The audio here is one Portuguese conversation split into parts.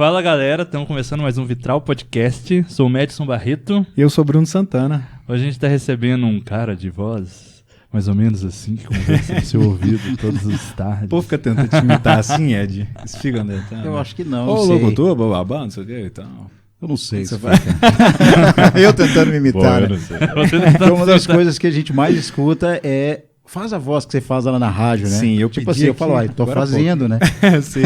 Fala galera, estamos começando mais um Vitral Podcast. Sou o Madison Barreto. E eu sou Bruno Santana. Hoje a gente está recebendo um cara de voz mais ou menos assim, que conversa no seu ouvido todos os tardes. O povo fica tentando te imitar assim, Ed? Eles ficam tentando. Eu acho que não. Ô, locutor, bababá, não sei o que e tal. Eu não sei. Você vai... eu tentando me imitar. Pô, eu né? não sei. Então, uma das coisas que a gente mais escuta é... Faz a voz que você faz lá na rádio, né? Sim, eu tipo pedi assim, eu aqui, falo, tô agora há fazendo, né? Sim.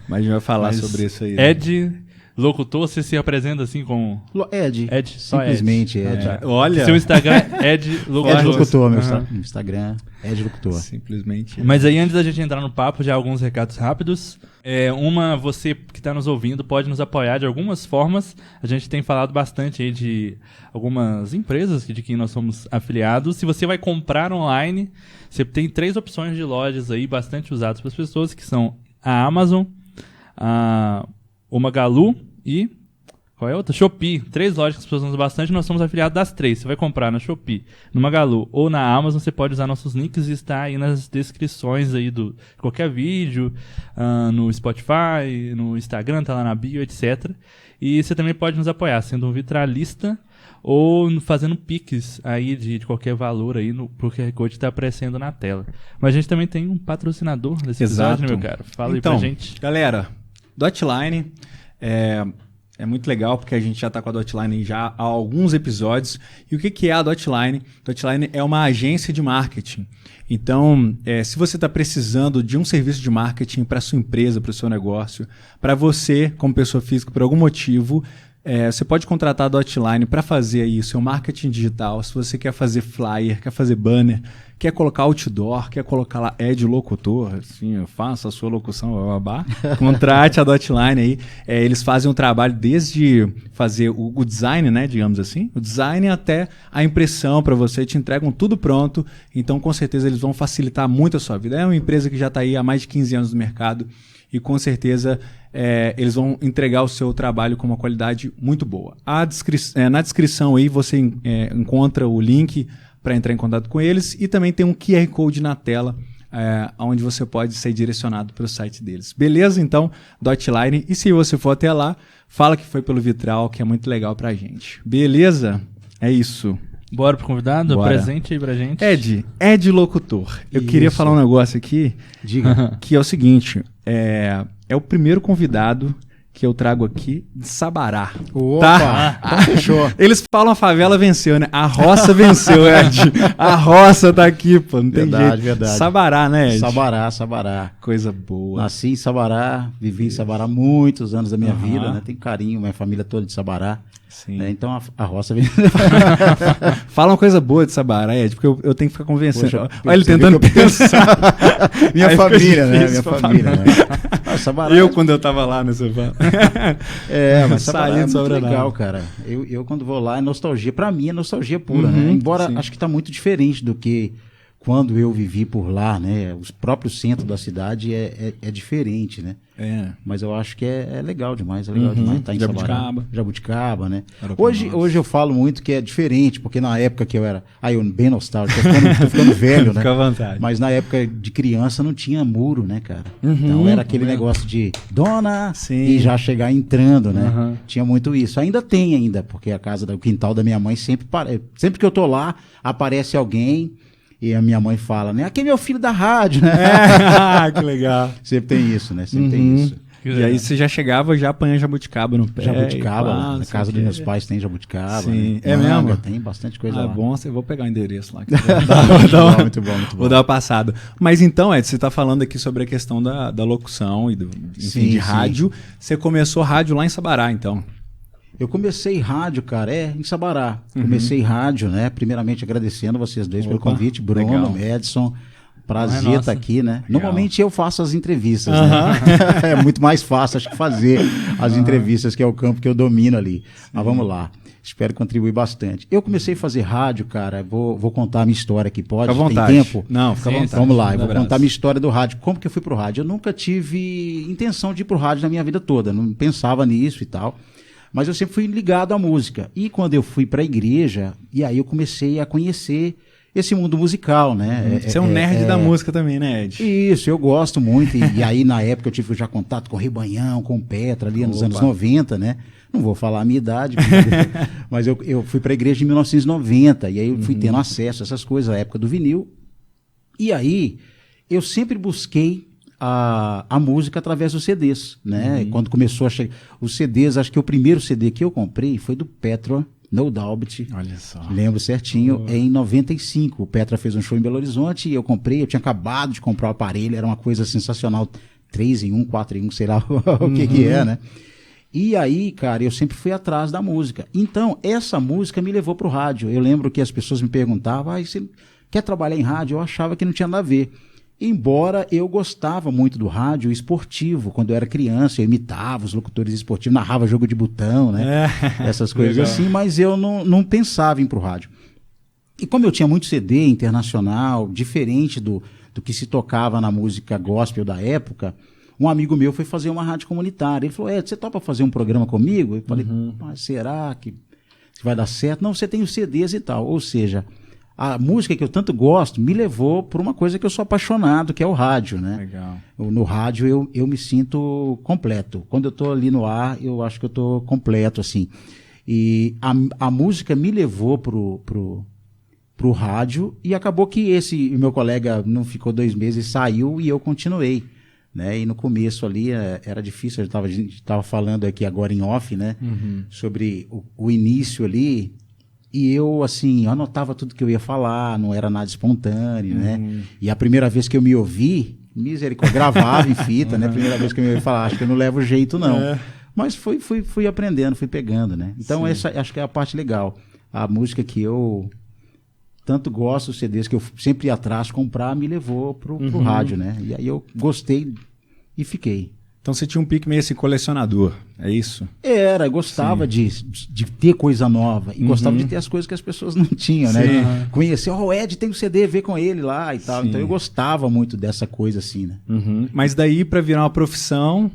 Mas a gente vai falar sobre isso aí. Né? Ed, locutor, você se apresenta assim com... Ed. Só Simplesmente Ed. Ed. Olha. Seu Instagram é Ed Locutor. Ed Locutor, meu Uhum. Instagram. Ed Locutor. Simplesmente. Mas aí, antes da gente entrar no papo, já alguns recados rápidos. Você que está nos ouvindo pode nos apoiar de algumas formas. A gente tem falado bastante aí de algumas empresas de quem nós somos afiliados. Se você vai comprar online, você tem 3 opções de lojas aí bastante usadas para as pessoas, que são a Amazon, o Magalu e... Qual é a outra? Shopee. 3 lojas que as pessoas usam bastante, nós somos afiliados das 3. Você vai comprar na Shopee, no Magalu ou na Amazon, você pode usar nossos links e está aí nas descrições aí de qualquer vídeo, no Spotify, no Instagram, tá lá na bio, etc. E você também pode nos apoiar, sendo um vitralista ou fazendo piques aí de qualquer valor aí pro QR Code que está aparecendo na tela. Mas a gente também tem um patrocinador desse episódio, né, meu cara? Fala então, aí pra gente. Galera, Dotline é muito legal porque a gente já está com a Dotline já há alguns episódios. E o que é a Dotline? Dotline é uma agência de marketing. Então, se você está precisando de um serviço de marketing para sua empresa, para o seu negócio, para você, como pessoa física, por algum motivo, você pode contratar a Dotline para fazer aí o seu marketing digital. Se você quer fazer flyer, quer fazer banner, quer colocar outdoor, quer colocar lá Ed Locutor, assim, faça a sua locução, babá, contrate a Dotline aí. Eles fazem um trabalho desde fazer o design, né, digamos assim, o design até a impressão para você, te entregam tudo pronto. Então, com certeza, eles vão facilitar muito a sua vida. É uma empresa que já está aí há mais de 15 anos no mercado e, com certeza, eles vão entregar o seu trabalho com uma qualidade muito boa. Na descrição aí você encontra o link para entrar em contato com eles e também tem um QR Code na tela onde você pode ser direcionado para o site deles. Beleza? Então, Dotline. E se você for até lá, fala que foi pelo Vitral, que é muito legal para a gente. Beleza? É isso. Bora pro convidado? Bora. Presente aí pra gente. Ed Locutor. Eu queria falar um negócio aqui. Diga. Que é o seguinte, é o primeiro convidado que eu trago aqui de Sabará. Opa! Tá? Então fechou. Eles falam a favela venceu, né? A roça venceu, Ed. A roça tá aqui, pô. Não tem jeito. Verdade. Sabará, né, Ed? Sabará. Coisa boa. Nasci em Sabará, vivi em Sabará muitos anos da minha vida, né? Tenho carinho, minha família toda de Sabará. Sim. Né? Então a roça vem. Fala uma coisa boa de Sabará, Ed, porque eu tenho que ficar convencendo. Poxa, olha ele tentando pensar. Minha Aí família, né? difícil Minha pra família, né? Sabará. Eu, quando eu tava lá, né, você fala. Mas Sabará é muito sobra legal, nada. cara. Eu quando vou lá é nostalgia. Pra mim é nostalgia pura, né? Embora sim. acho que tá muito diferente do que quando eu vivi por lá, né? Os próprios centros da cidade é diferente, né? Mas eu acho que é legal demais, demais estar em Jabuticaba, né? Hoje eu falo muito que é diferente, porque na época que eu era... eu bem nostálgico, tô ficando velho, né? Fica à vontade. Mas na época de criança não tinha muro, né, cara? Então era aquele negócio de dona e já chegar entrando, né? Tinha muito isso. Ainda tem, porque a casa, o quintal da minha mãe sempre que eu tô lá, aparece alguém... E a minha mãe fala, né? Aqui é meu filho da rádio, né? Que legal. Sempre tem isso, né? Sempre tem isso. E aí você já chegava já apanhando jabuticaba no pé. Jabuticaba, na casa dos meus pais tem jabuticaba. Sim. Né? Mesmo? Tem bastante coisa lá. Bom, eu vou pegar o endereço lá. Muito bom. Vou dar uma passada. Mas então, Ed, você está falando aqui sobre a questão da locução e de rádio. Você começou rádio lá em Sabará, então. Eu comecei rádio, cara, em Sabará. Comecei rádio, né? Primeiramente agradecendo vocês dois pelo convite, Bruno, Madison. Prazer estar aqui, né? Legal. Normalmente eu faço as entrevistas, né? É muito mais fácil, acho que fazer as entrevistas, que é o campo que eu domino ali. Mas vamos lá. Espero contribuir bastante. Eu comecei a fazer rádio, cara. Vou contar a minha história aqui, pode? Fica à vontade. Tem tempo? Não, fica à vontade. Vamos lá, eu vou contar a minha história do rádio. Como que eu fui pro rádio? Eu nunca tive intenção de ir pro rádio na minha vida toda. Não pensava nisso e tal. Mas eu sempre fui ligado à música. E quando eu fui para a igreja, e aí eu comecei a conhecer esse mundo musical, né? Você é um nerd da música também, né, Ed? Isso, eu gosto muito. E aí, na época, eu tive já contato com o Rebanhão, com o Petra, ali nos anos 90, né? Não vou falar a minha idade, mas eu fui para a igreja em 1990, e aí eu fui tendo acesso a essas coisas, a época do vinil. E aí, eu sempre busquei a música através dos CDs, né? Quando começou a chegar os CDs, acho que o primeiro CD que eu comprei foi do Petra, No Doubt. Olha só. Lembro certinho, em 95. O Petra fez um show em Belo Horizonte e eu comprei, eu tinha acabado de comprar o aparelho, era uma coisa sensacional, 3 em 1, 4 em 1, sei lá o que é, né? E aí, cara, eu sempre fui atrás da música. Então, essa música me levou pro rádio. Eu lembro que as pessoas me perguntavam, você quer trabalhar em rádio? Eu achava que não tinha nada a ver. Embora eu gostava muito do rádio esportivo, quando eu era criança, eu imitava os locutores esportivos, narrava jogo de botão, né? Essas coisas assim, mas eu não pensava em ir pro rádio. E como eu tinha muito CD internacional, diferente do que se tocava na música gospel da época, um amigo meu foi fazer uma rádio comunitária. Ele falou, você topa fazer um programa comigo? Eu falei, mas será que vai dar certo? Não, você tem os CDs e tal. Ou seja, a música que eu tanto gosto me levou por uma coisa que eu sou apaixonado, que é o rádio, né? Legal. No rádio eu me sinto completo. Quando eu estou ali no ar, eu acho que eu estou completo, assim. E a música me levou pro rádio e acabou que esse meu colega não ficou 2 meses, saiu e eu continuei, né? E no começo ali era difícil, a gente estava falando aqui agora em off, né? Sobre o início ali. E eu, assim, anotava tudo que eu ia falar, não era nada espontâneo, né? E a primeira vez que eu me ouvi, misericórdia, gravava em fita, né? Primeira vez que eu me ouvi falar, acho que eu não levo jeito, não. Mas fui aprendendo, fui pegando, né? Então essa acho que é a parte legal. A música que eu tanto gosto, os CDs que eu sempre ia atrás comprar, me levou pro rádio, né? E aí eu gostei e fiquei. Então você tinha um pique meio assim, colecionador, é isso? Gostava de ter coisa nova e gostava de ter as coisas que as pessoas não tinham, né? Conhecer, o Ed tem um CD, vê com ele lá e tal. Sim. Então eu gostava muito dessa coisa assim, né? Mas daí para virar uma profissão,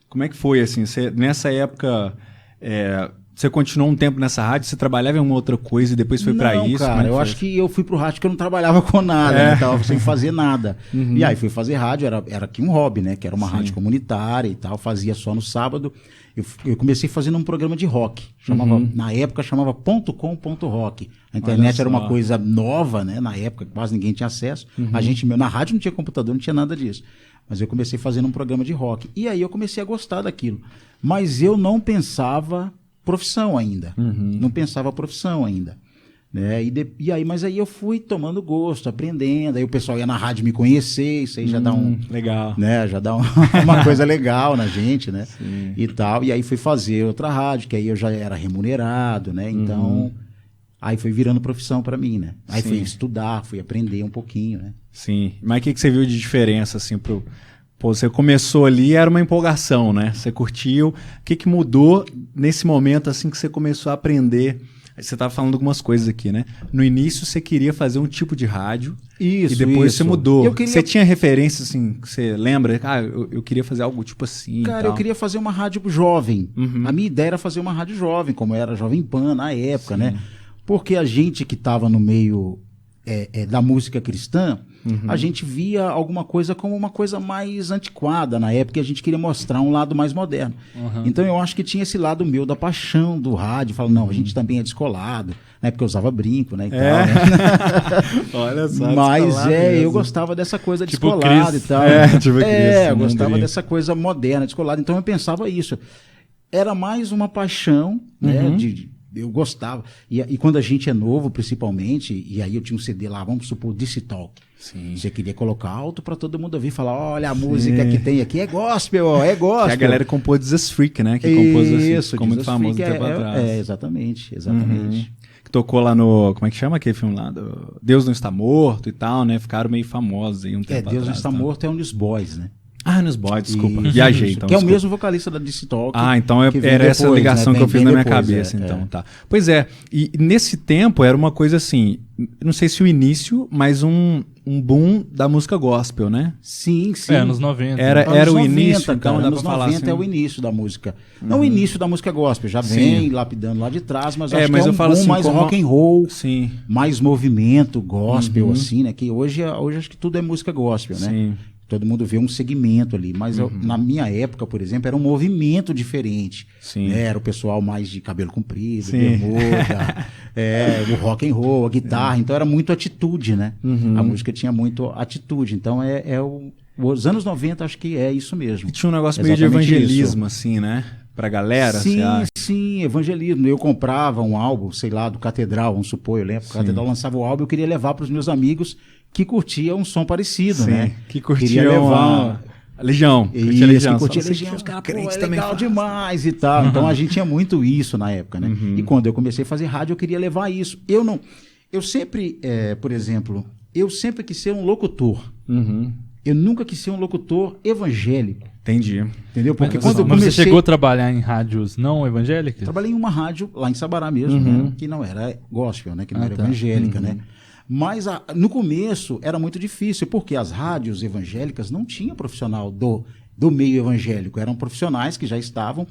como é que foi assim? Você, nessa época, você continuou um tempo nessa rádio, você trabalhava em uma outra coisa e depois foi para isso? Cara, eu acho que eu fui pro rádio porque eu não trabalhava com nada, né? Tava sem fazer nada. E aí fui fazer rádio, era aqui um hobby, né? Que era uma rádio comunitária e tal, fazia só no sábado. Eu comecei fazendo um programa de rock, na época chamava .com.rock. A internet era uma coisa nova, né? Na época quase ninguém tinha acesso. A gente, na rádio não tinha computador, não tinha nada disso. Mas eu comecei fazendo um programa de rock. E aí eu comecei a gostar daquilo. Mas eu não pensava profissão ainda. Não pensava profissão ainda. Né? Mas aí eu fui tomando gosto, aprendendo. Aí o pessoal ia na rádio me conhecer, isso aí já dá legal. Né? Já dá uma coisa legal na gente, né? Sim. E tal. E aí fui fazer outra rádio, que aí eu já era remunerado, né? Então, aí foi virando profissão para mim, né? Aí fui estudar, fui aprender um pouquinho, né? Sim. Mas o que você viu de diferença, assim, Pô, você começou ali, era uma empolgação, né? Você curtiu. O que mudou nesse momento, assim, que você começou a aprender? Você estava falando algumas coisas aqui, né? No início, você queria fazer um tipo de rádio. Isso, e depois você mudou. Você tinha referência, assim, que você lembra? Eu queria fazer algo tipo assim. Cara, eu queria fazer uma rádio jovem. A minha ideia era fazer uma rádio jovem, como era Jovem Pan na época, né? Porque a gente que estava no meio da música cristã, a gente via alguma coisa como uma coisa mais antiquada na época, e a gente queria mostrar um lado mais moderno. Então eu acho que tinha esse lado meu da paixão do rádio, falando, não, a gente também é descolado, né? Porque eu usava brinco, né? E tal, né? Olha só. Mas eu gostava dessa coisa tipo descolada e tal. Eu gostava dessa coisa moderna, descolada. Então eu pensava isso. Era mais uma paixão, né? Eu gostava. E quando a gente é novo, principalmente, e aí eu tinha um CD lá, vamos supor, DC Talk. Sim. Você queria colocar alto para todo mundo ouvir e falar, olha a música que tem aqui, é gospel, é gospel. Que a galera compôs Jesus Freak, né? Que compôs assim, ficou muito famoso tempo atrás. Exatamente. Que tocou lá no, como é que chama aquele filme lá? Deus Não Está Morto e tal, né? Ficaram meio famosos aí um tempo atrás. Deus Não Está Morto é um dos boys, né? Newsboy, desculpa. Viajei, então. Que é o desculpa. mesmo vocalista da DC Talk. então era depois, essa ligação, né? Que eu fiz na minha cabeça, então. Tá. Pois é, e nesse tempo era uma coisa assim, não sei se o início, mas um boom da música gospel, né? Sim. Anos 90. Era o 90, início, então cara, dá anos pra falar 90 assim. é o início da música. Não o início da música gospel, já vem lapidando lá de trás, mas acho mas que é eu um falo boom assim, mais como... rock and roll, Sim. mais movimento gospel, assim, né? Que hoje acho que tudo é música gospel, né? Sim. Todo mundo vê um segmento ali, mas na minha época, por exemplo, era um movimento diferente. Sim. Né? Era o pessoal mais de cabelo comprido, bermuda, o rock and roll, a guitarra. Então era muito atitude, né? A música tinha muito atitude. Então os anos 90 acho que é isso mesmo. E tinha um negócio meio de evangelismo, assim, né? Pra galera? Sim, evangelismo. Eu comprava um álbum, sei lá, do Catedral, vamos supor, eu lembro. O Catedral lançava o álbum, eu queria levar para os meus amigos que curtiam um som parecido, né? Que curtiam a Legião. Isso, Legião. que curtia Legião. Os caras, é legal demais e tal. Então a gente tinha muito isso na época, né? E quando eu comecei a fazer rádio, eu queria levar isso. Eu sempre, por exemplo, eu sempre quis ser um locutor. Eu nunca quis ser um locutor evangélico. Entendi. Entendeu? Porque Mas, quando eu comecei... você chegou a trabalhar em rádios não evangélicas? Trabalhei em uma rádio lá em Sabará mesmo, né? Que não era gospel, né? Que não era evangélica, né? Mas no começo era muito difícil, porque as rádios evangélicas não tinham profissional do meio evangélico, eram profissionais que já estavam.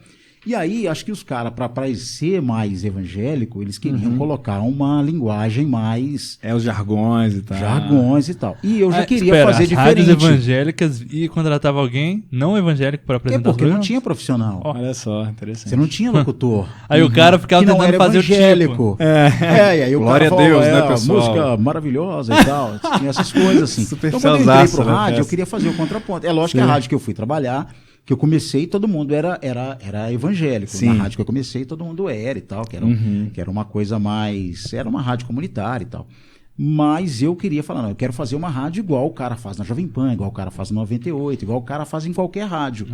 E aí, acho que os caras, para ser mais evangélico, eles queriam colocar uma linguagem mais... os jargões e tal. E eu já queria fazer as diferente. rádios evangélicas e contratava alguém não evangélico para apresentar porque não tinha profissional. Olha só, interessante. Você não tinha locutor. Aí o cara ficava que não tentando era fazer evangélico. o tipo. E aí o Glória cara a Deus, falava, né, pessoal? Música maravilhosa e tal. Tinha essas coisas assim. Super Então, quando eu entrei pro né, rádio, eu queria fazer o contraponto. É lógico que a rádio que eu fui trabalhar, que eu comecei, todo mundo era evangélico. Sim. Na rádio que eu comecei, todo mundo era e tal, que era uma coisa mais... Era uma rádio comunitária e tal. Mas eu queria falar, não, eu quero fazer uma rádio igual o cara faz na Jovem Pan, igual o cara faz no 98, igual o cara faz em qualquer rádio.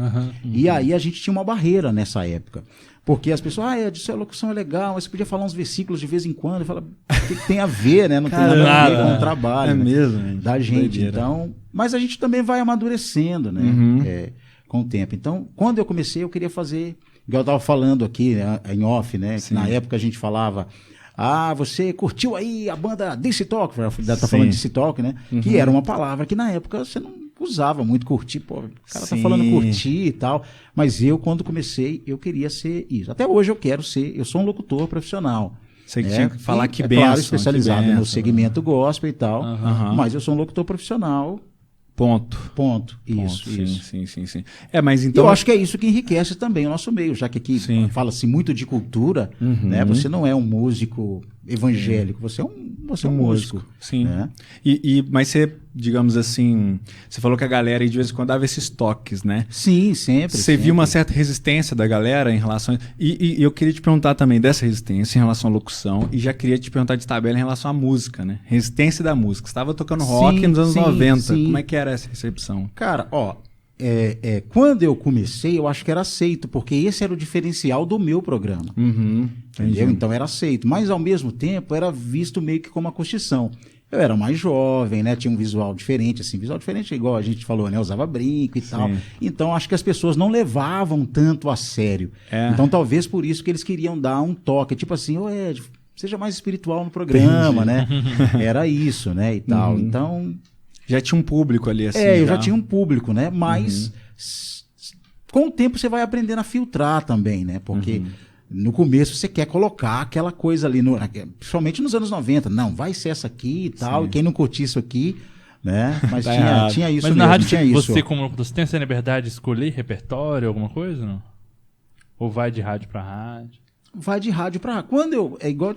E aí a gente tinha uma barreira nessa época. Porque as pessoas, a locução é legal, mas você podia falar uns versículos de vez em quando. Eu falo, o que tem a ver, né? Não tem nada a ver com o trabalho. É mesmo, da gente. Doideira. Então, mas a gente também vai amadurecendo, né? Com o tempo. Então, quando eu comecei, eu queria fazer, igual eu estava falando aqui, né, em off, né? Que na época a gente falava, você curtiu aí a banda DC Talk, tá falando DC Talk, né? Que era uma palavra que na época você não usava muito, curtir, pô, o cara tá falando curtir e tal. Mas eu, quando comecei, eu queria ser isso. Até hoje eu quero ser, eu sou um locutor profissional. Você tinha que falar que benção. Claro, benção, especializado no segmento gospel e tal. Mas eu sou um locutor profissional. Ponto. Isso. Sim. Mas então... Eu acho que é isso que enriquece também o nosso meio, já que aqui fala-se muito de cultura, né? Você não é um músico evangélico, você é um músico. Sim. Né? Mas você, digamos assim, você falou que a galera aí de vez em quando dava esses toques, né? Sim, sempre. Você viu uma certa resistência da galera em relação... E eu queria te perguntar também dessa resistência em relação à locução, e já queria te perguntar de tabela em relação à música, né? Resistência da música. Você estava tocando rock nos anos 90. Como é que era essa recepção? Cara, quando eu comecei, eu acho que era aceito, porque esse era o diferencial do meu programa. Entendeu? Então era aceito. Mas, ao mesmo tempo, era visto meio que como uma costrição. Eu era mais jovem, né? Tinha um visual diferente, assim. Visual diferente, igual a gente falou, né? Eu usava brinco e tal. Então, acho que as pessoas não levavam tanto a sério. Então, talvez por isso que eles queriam dar um toque. Tipo assim, Ed, seja mais espiritual no programa, né? Era isso, né? E tal. Então... Já tinha um público ali, assim. Eu já tinha um público, né? Mas com o tempo você vai aprendendo a filtrar também, né? Porque no começo você quer colocar aquela coisa ali, principalmente nos anos 90. Não, vai ser essa aqui e tal. E quem não curtir isso aqui, né? Mas tinha isso. Mas mesmo, na rádio tinha isso. você, como você tem essa liberdade de escolher repertório, alguma coisa, não? Ou vai de rádio pra rádio? Vai de rádio para rádio. É igual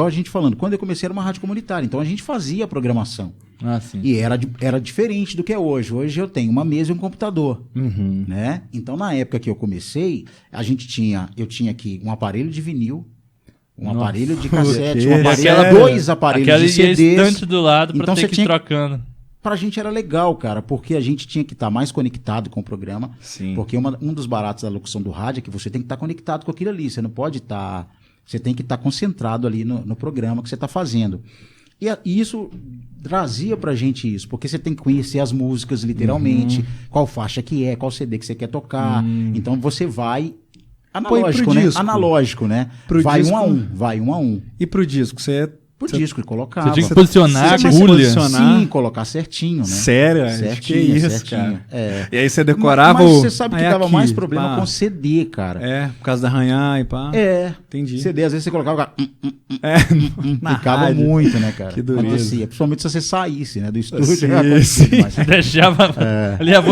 a gente falando, quando eu comecei era uma rádio comunitária, então a gente fazia a programação. Sim. E era diferente do que é hoje. Hoje eu tenho uma mesa e um computador. Né? Então, na época que eu comecei, eu tinha aqui um aparelho de vinil, um aparelho de cassete, dois aparelhos de CDs. Estante do lado para ter que ir trocando. Pra gente era legal, cara, porque a gente tinha que estar mais conectado com o programa. Porque um dos baratos da locução do rádio é que você tem que estar conectado com aquilo ali. Você não pode estar... Você tem que estar concentrado ali no programa que você está fazendo. E isso trazia pra gente isso, porque você tem que conhecer as músicas literalmente, qual faixa que é, qual CD que você quer tocar. Então você vai analógico, né? Disco. Analógico, né? Pro vai disco, vai um a um. E pro disco, você... Pro disco, e colocava. Você tinha que posicionar a agulha. Sim, colocar certinho, né? Sério? Acho que é isso, certinho. cara. É. E aí você decorava Mas você sabe que dava aqui, mais problema pá. com CD, cara. É, por causa da arranhar e pá. Entendi. CD, às vezes você colocava... na ficava rádio. muito, né, cara? Que dureza. Acontecia. Principalmente se você saísse, né, do estúdio. Sim, acontecia sim. demais. Deixava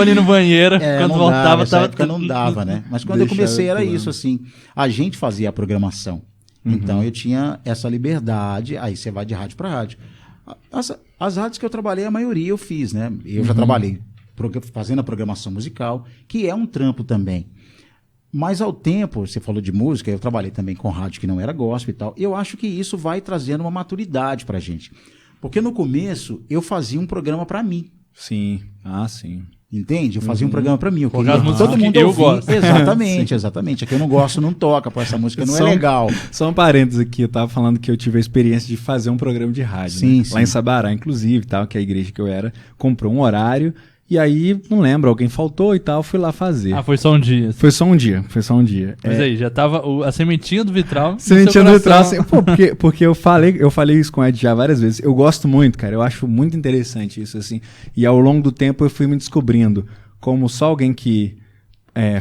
ali no banheiro, quando não voltava, dava, nessa tava... época não dava, né? Mas quando eu comecei era isso, assim. A gente fazia a programação. Então eu tinha essa liberdade, aí você vai de rádio para rádio. As rádios que eu trabalhei, a maioria eu fiz, né? Eu já trabalhei fazendo a programação musical, que é um trampo também. Mas ao tempo, você falou de música, eu trabalhei também com rádio que não era gospel e tal. Eu acho que isso vai trazendo uma maturidade pra gente. Porque no começo eu fazia um programa para mim. Sim, sim. Entende? Eu fazia um programa pra mim. Eu Colocar queria as que todo músicas mundo que eu ouvir. gosto. Exatamente. Aqui eu não gosto, não toca. Pô, essa música não é Só legal. Só um parênteses aqui, eu tava falando que eu tive a experiência de fazer um programa de rádio, Sim, né? sim. Lá em Sabará, inclusive, tal, que é a igreja que eu era, comprou um horário, e aí, não lembro, alguém faltou e tal, fui lá fazer. foi só um dia. Foi só um dia. Mas aí, já tava a sementinha do vitral. Sementinha do vitral, assim, porque eu falei isso com o Ed já várias vezes. Eu gosto muito, cara, eu acho muito interessante isso, assim. E ao longo do tempo eu fui me descobrindo como só alguém que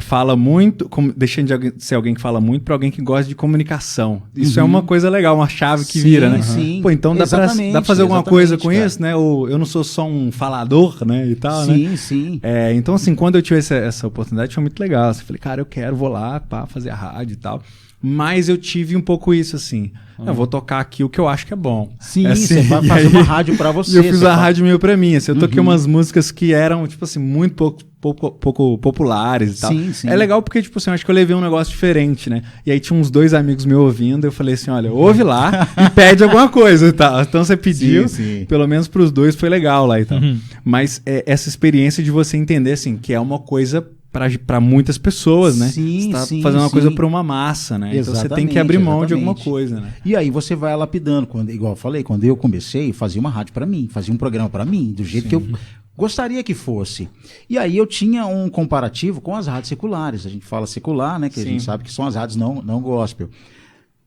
fala muito, deixando de ser alguém que fala muito para alguém que gosta de comunicação. Isso é uma coisa legal, uma chave que vira, né? Sim. Pô, então dá pra fazer alguma coisa com cara. isso, né? Eu não sou só um falador, né? E tal, né? Sim. Então, assim, quando eu tive essa oportunidade, foi muito legal. Eu falei, cara, vou lá, fazer a rádio e tal. Mas eu tive um pouco isso, assim. Eu vou tocar aqui o que eu acho que é bom. Sim, assim, você vai fazer uma rádio pra você. E eu fiz a rádio meio pra mim. Assim, eu toquei umas músicas que eram, tipo assim, muito pouco populares e tal. Sim. É legal porque, tipo assim, eu acho que eu levei um negócio diferente, né? E aí tinha uns 2 amigos me ouvindo, eu falei assim, olha, ouve lá e pede alguma coisa e tal. Então você pediu, sim. pelo menos pros 2 foi legal lá e tal. Mas essa experiência de você entender, assim, que é uma coisa para muitas pessoas, né? Sim, você tá fazendo uma coisa para uma massa, né? Então você tem que abrir mão de alguma coisa, né? E aí você vai lapidando, igual eu falei, quando eu comecei, fazia uma rádio para mim, fazia um programa para mim, do jeito que eu gostaria que fosse. E aí eu tinha um comparativo com as rádios seculares. A gente fala secular, né? Que a gente sabe que são as rádios não gospel.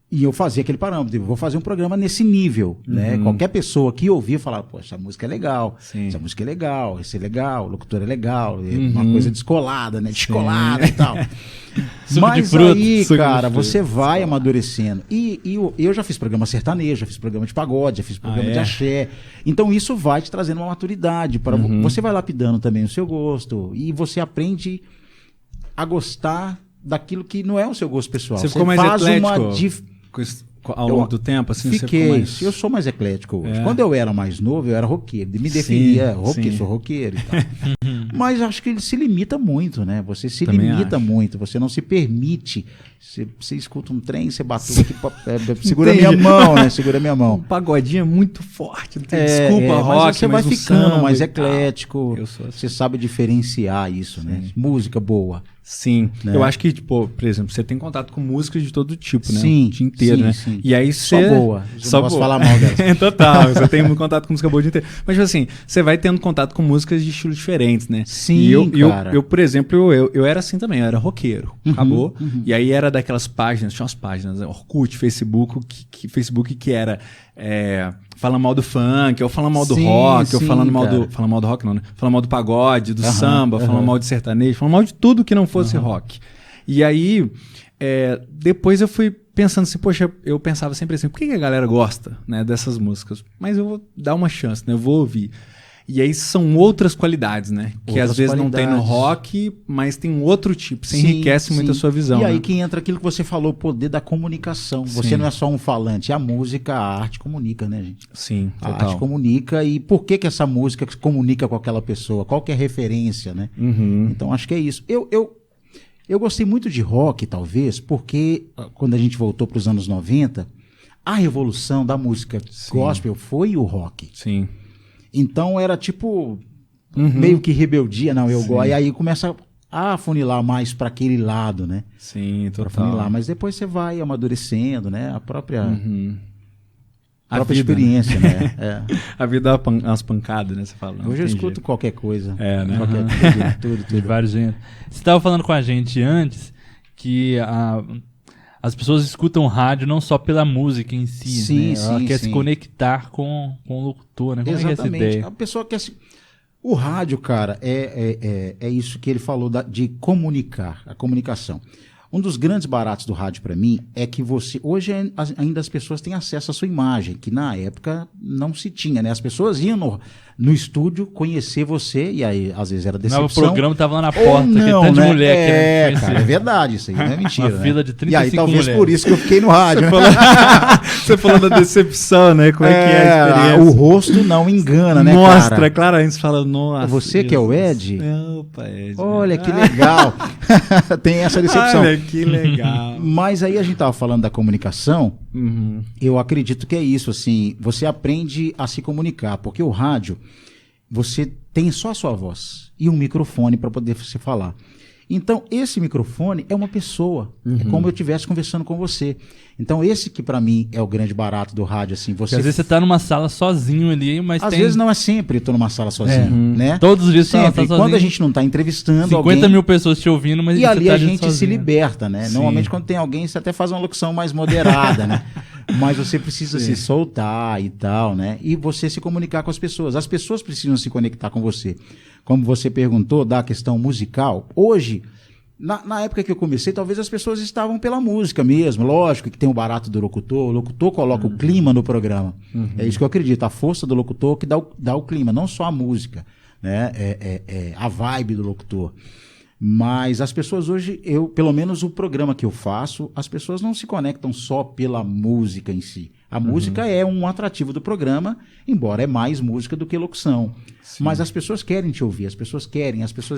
E eu fazia aquele parâmetro, vou fazer um programa nesse nível, né? Qualquer pessoa que ouvia falava, pô, essa música é legal, essa música é legal, esse é legal, o locutor é legal, uma coisa descolada, né? Descolada e tal. Mas aí, cara, você vai amadurecendo. E eu já fiz programa sertanejo, já fiz programa de pagode, já fiz programa de axé. Então isso vai te trazendo uma maturidade. Você vai lapidando também o seu gosto e você aprende a gostar daquilo que não é o seu gosto pessoal. Você ficou mais faz eclético ao longo do tempo, assim? Fiquei. Eu sou mais eclético hoje. Quando eu era mais novo, eu era roqueiro. Me definia, sou roqueiro e tal. Mas acho que ele se limita muito, né? Você se limita muito, você não se permite. Você escuta um trem, você bateu aqui, segura minha mão, né? Segura minha mão. Um pagodinho é muito forte, não tem desculpa, rock, mas você vai ficando mais eclético. Eu sou assim. Você sabe diferenciar isso, né? Música boa. Sim, né? Eu acho que, tipo, por exemplo, você tem contato com músicas de todo tipo, né? Sim, o dia inteiro, né? Sim. E aí você... Só boa. Não posso falar mal dela. Total, você tem contato com música boa o dia inteiro. Mas, tipo assim, você vai tendo contato com músicas de estilos diferentes, né? Sim, cara. Eu, por exemplo, eu era assim também, eu era roqueiro, acabou. E aí era daquelas páginas, tinha umas páginas, Orkut, Facebook, que era... falando mal do funk, ou falando mal do rock, ou falando mal do rock não, né? Falando mal do pagode, do samba, falando mal de sertanejo, falando mal de tudo que não fosse rock. E aí, depois eu fui pensando assim, poxa, eu pensava sempre assim, por que a galera gosta, né, dessas músicas? Mas eu vou dar uma chance, né? Eu vou ouvir. E aí são outras qualidades, né? Que às vezes não tem no rock, mas tem um outro tipo. Você enriquece muito a sua visão. E aí né? que entra aquilo que você falou, o poder da comunicação. Você não é só um falante. A música, a arte comunica, né, gente? Sim, total. A arte comunica. E por que essa música comunica com aquela pessoa? Qual que é a referência, né? Então acho que é isso. Eu gostei muito de rock, talvez, porque quando a gente voltou para os anos 90, a revolução da música gospel foi o rock. Sim. Então era tipo meio que rebeldia, não, eu gosto. E aí começa a afunilar mais para aquele lado, né? Sim, total. Afunilar, mas depois você vai amadurecendo, né? A própria própria experiência, né? A vida é umas pancadas, né? Você fala. Hoje eu escuto qualquer coisa. Né? Qualquer coisa, tudo. De vários gêneros. Você estava falando com a gente antes que as pessoas escutam rádio não só pela música em si, sim, né? Ela quer sim. se conectar com o locutor, né? Como Exatamente. É essa ideia? A pessoa quer se... O rádio, cara, é isso que ele falou de comunicar, a comunicação. Um dos grandes baratos do rádio para mim é que hoje ainda as pessoas têm acesso à sua imagem, que na época não se tinha, né? As pessoas iam no estúdio conhecer você, e aí às vezes era decepção. Mas o programa tava lá na porta, não, que tanto né? de mulher que cara, é verdade, isso aí não é mentira. Uma fila de 35 E aí talvez mulheres. por isso que eu fiquei no rádio. Você falou da decepção, né? Como é que é a experiência? O rosto não engana, né, Mostra, cara? claramente, você fala, nossa. Você que é o Ed? Opa, Ed. Olha, que legal. Tem essa decepção. Olha, que legal. Mas aí a gente tava falando da comunicação, Uhum. eu acredito que é isso, assim, você aprende a se comunicar, porque o rádio, você tem só a sua voz e um microfone para poder você falar. Então, esse microfone é uma pessoa, é como eu estivesse conversando com você. Então, esse que para mim é o grande barato do rádio, assim, Porque às vezes você tá numa sala sozinho ali, mas às vezes não é sempre eu tô numa sala sozinho, né? Todos os dias você tá sempre. sozinho. Quando a gente não tá entrevistando 50 alguém... mil pessoas te ouvindo, mas E você ali tá a gente se sozinho. liberta, né? Sim. Normalmente quando tem alguém, você até faz uma locução mais moderada, né? Mas você precisa se soltar e tal, né? E você se comunicar com as pessoas. As pessoas precisam se conectar com você. Como você perguntou da questão musical, hoje, na época que eu comecei, talvez as pessoas estavam pela música mesmo. Lógico que tem o barato do locutor. O locutor coloca o clima no programa. É isso que eu acredito. A força do locutor que dá o clima, não só a música, né? A vibe do locutor. Mas as pessoas hoje, pelo menos o programa que eu faço, as pessoas não se conectam só pela música em si. A música é um atrativo do programa, embora é mais música do que locução. Sim. Mas as pessoas querem te ouvir, as pessoas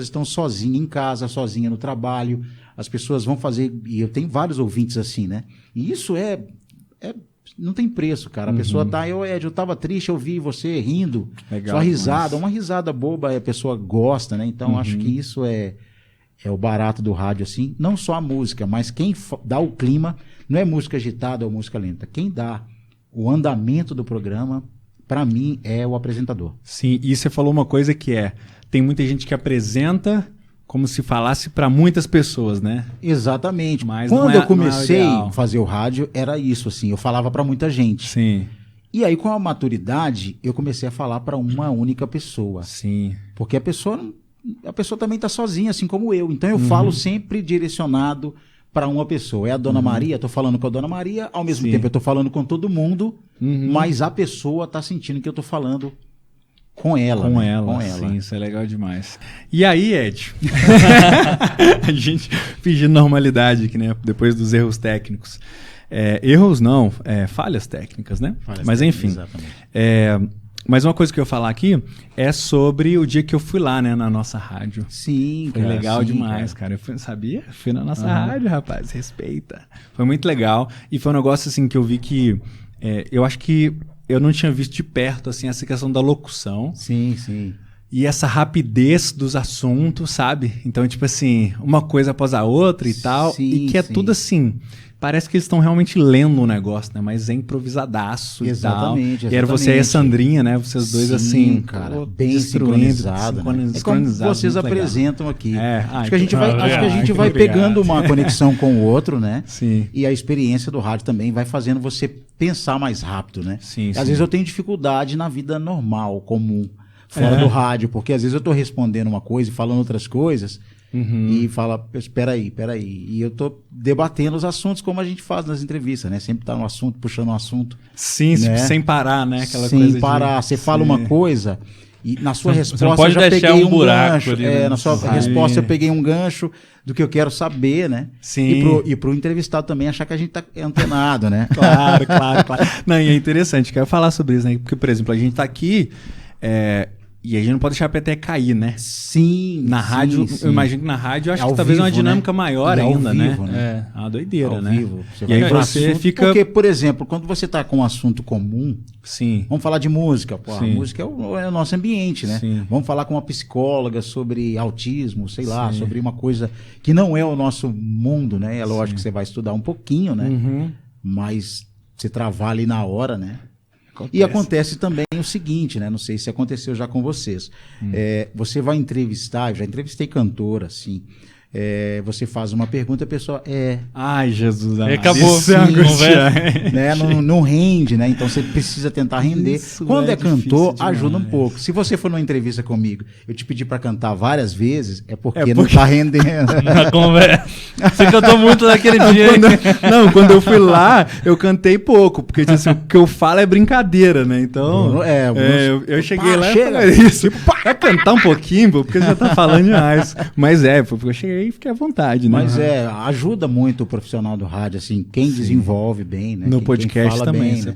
estão sozinhas em casa, sozinhas no trabalho, as pessoas vão fazer, e eu tenho vários ouvintes assim, né? E isso não tem preço, cara. A pessoa tá, eu tava triste, eu vi você rindo, legal, sua risada, uma risada boba, a pessoa gosta, né? Então acho que isso é o barato do rádio, assim. Não só a música, mas quem dá o clima, não é música agitada ou música lenta. Quem dá o andamento do programa, para mim, é o apresentador. Sim, e você falou uma coisa que tem muita gente que apresenta como se falasse para muitas pessoas, né? Exatamente. Mas quando eu comecei a fazer o rádio, era isso, assim, eu falava para muita gente. Sim. E aí, com a maturidade, eu comecei a falar para uma única pessoa. Sim. Porque a pessoa também está sozinha, assim como eu. Então eu falo sempre direcionado para uma pessoa. É a Dona Maria, estou falando com a Dona Maria, ao mesmo tempo eu estou falando com todo mundo, mas a pessoa está sentindo que eu estou falando com ela. Com né? ela, Com ela. sim, isso é legal demais. E aí, Ed? A gente pedindo normalidade aqui, né? Depois dos erros técnicos. Erros não, falhas técnicas, né? Mas enfim. Exatamente. Mas uma coisa que eu ia falar aqui é sobre o dia que eu fui lá, né, na nossa rádio. Sim, Foi cara, legal sim, demais, cara. Eu sabia? Fui na nossa rádio, rapaz. Respeita. Foi muito legal. E foi um negócio, assim, que eu vi que... eu acho que eu não tinha visto de perto, assim, essa questão da locução. Sim, sim. E essa rapidez dos assuntos, sabe? Então, tipo assim, uma coisa após a outra e tal. Sim, e que é sim. tudo assim... Parece que eles estão realmente lendo o negócio, né? Mas é improvisadaço Exatamente, e tal. E era você e a Sandrinha, né? Vocês dois, Sim, assim... cara, pô, bem destruindo, sincronizado. Né? É como sincronizado, vocês muito legal. apresentam aqui. Acho que então, a gente vai obrigado. pegando uma conexão com o outro, né? Sim. E a experiência do rádio também vai fazendo você pensar mais rápido, né? Sim, Às vezes eu tenho dificuldade na vida normal, comum, fora do rádio, porque às vezes eu tô respondendo uma coisa e falando outras coisas... E fala, espera aí. E eu tô debatendo os assuntos como a gente faz nas entrevistas, né? Sempre tá no assunto, puxando um assunto. Sim, né? sem parar, né? Aquela sem coisa parar. Você fala uma coisa e na sua resposta não pode eu já deixar peguei um buraco gancho. ali, né? Na sua resposta eu peguei um gancho do que eu quero saber, né? Sim. E pro entrevistado também achar que a gente tá antenado, né? Claro. Não, e é interessante, quero falar sobre isso, né? Porque, por exemplo, a gente tá aqui... E a gente não pode deixar a peteca cair, né? Sim. Na rádio, sim. eu imagino que na rádio, acho É que ao talvez vivo, uma dinâmica né? maior E ao ainda, vivo, né? né? É uma doideira, Ao né? vivo. E aí vai pra você assunto, fica... Porque, por exemplo, quando você tá com um assunto comum, Sim. vamos falar de música. Pô, a Sim. música é o nosso ambiente, né? Sim. Vamos falar com uma psicóloga sobre autismo, sei lá, sobre uma coisa que não é o nosso mundo, né? É lógico que você vai estudar um pouquinho, né? Mas você travar ali na hora, né? E acontece também o seguinte, né? Não sei se aconteceu já com vocês. Você vai entrevistar, eu já entrevistei cantora, assim. Você faz uma pergunta, a pessoa Ai, Jesus amado. Acabou. Sim, né? Não rende, né? Então você precisa tentar render. Isso Quando é cantor, demais. ajuda um pouco. Se você for numa entrevista comigo, eu te pedi pra cantar várias vezes, é porque não tá rendendo. Na conversa. Você cantou muito naquele dia. Quando eu fui lá, eu cantei pouco, porque assim, o que eu falo é brincadeira, né? Então, eu cheguei lá e falei isso. Vai cantar um pouquinho, porque você já tá falando demais. Mas porque eu cheguei e fiquei à vontade, né? Mas ajuda muito o profissional do rádio, assim, quem desenvolve bem, né? No podcast quem também. bem, né?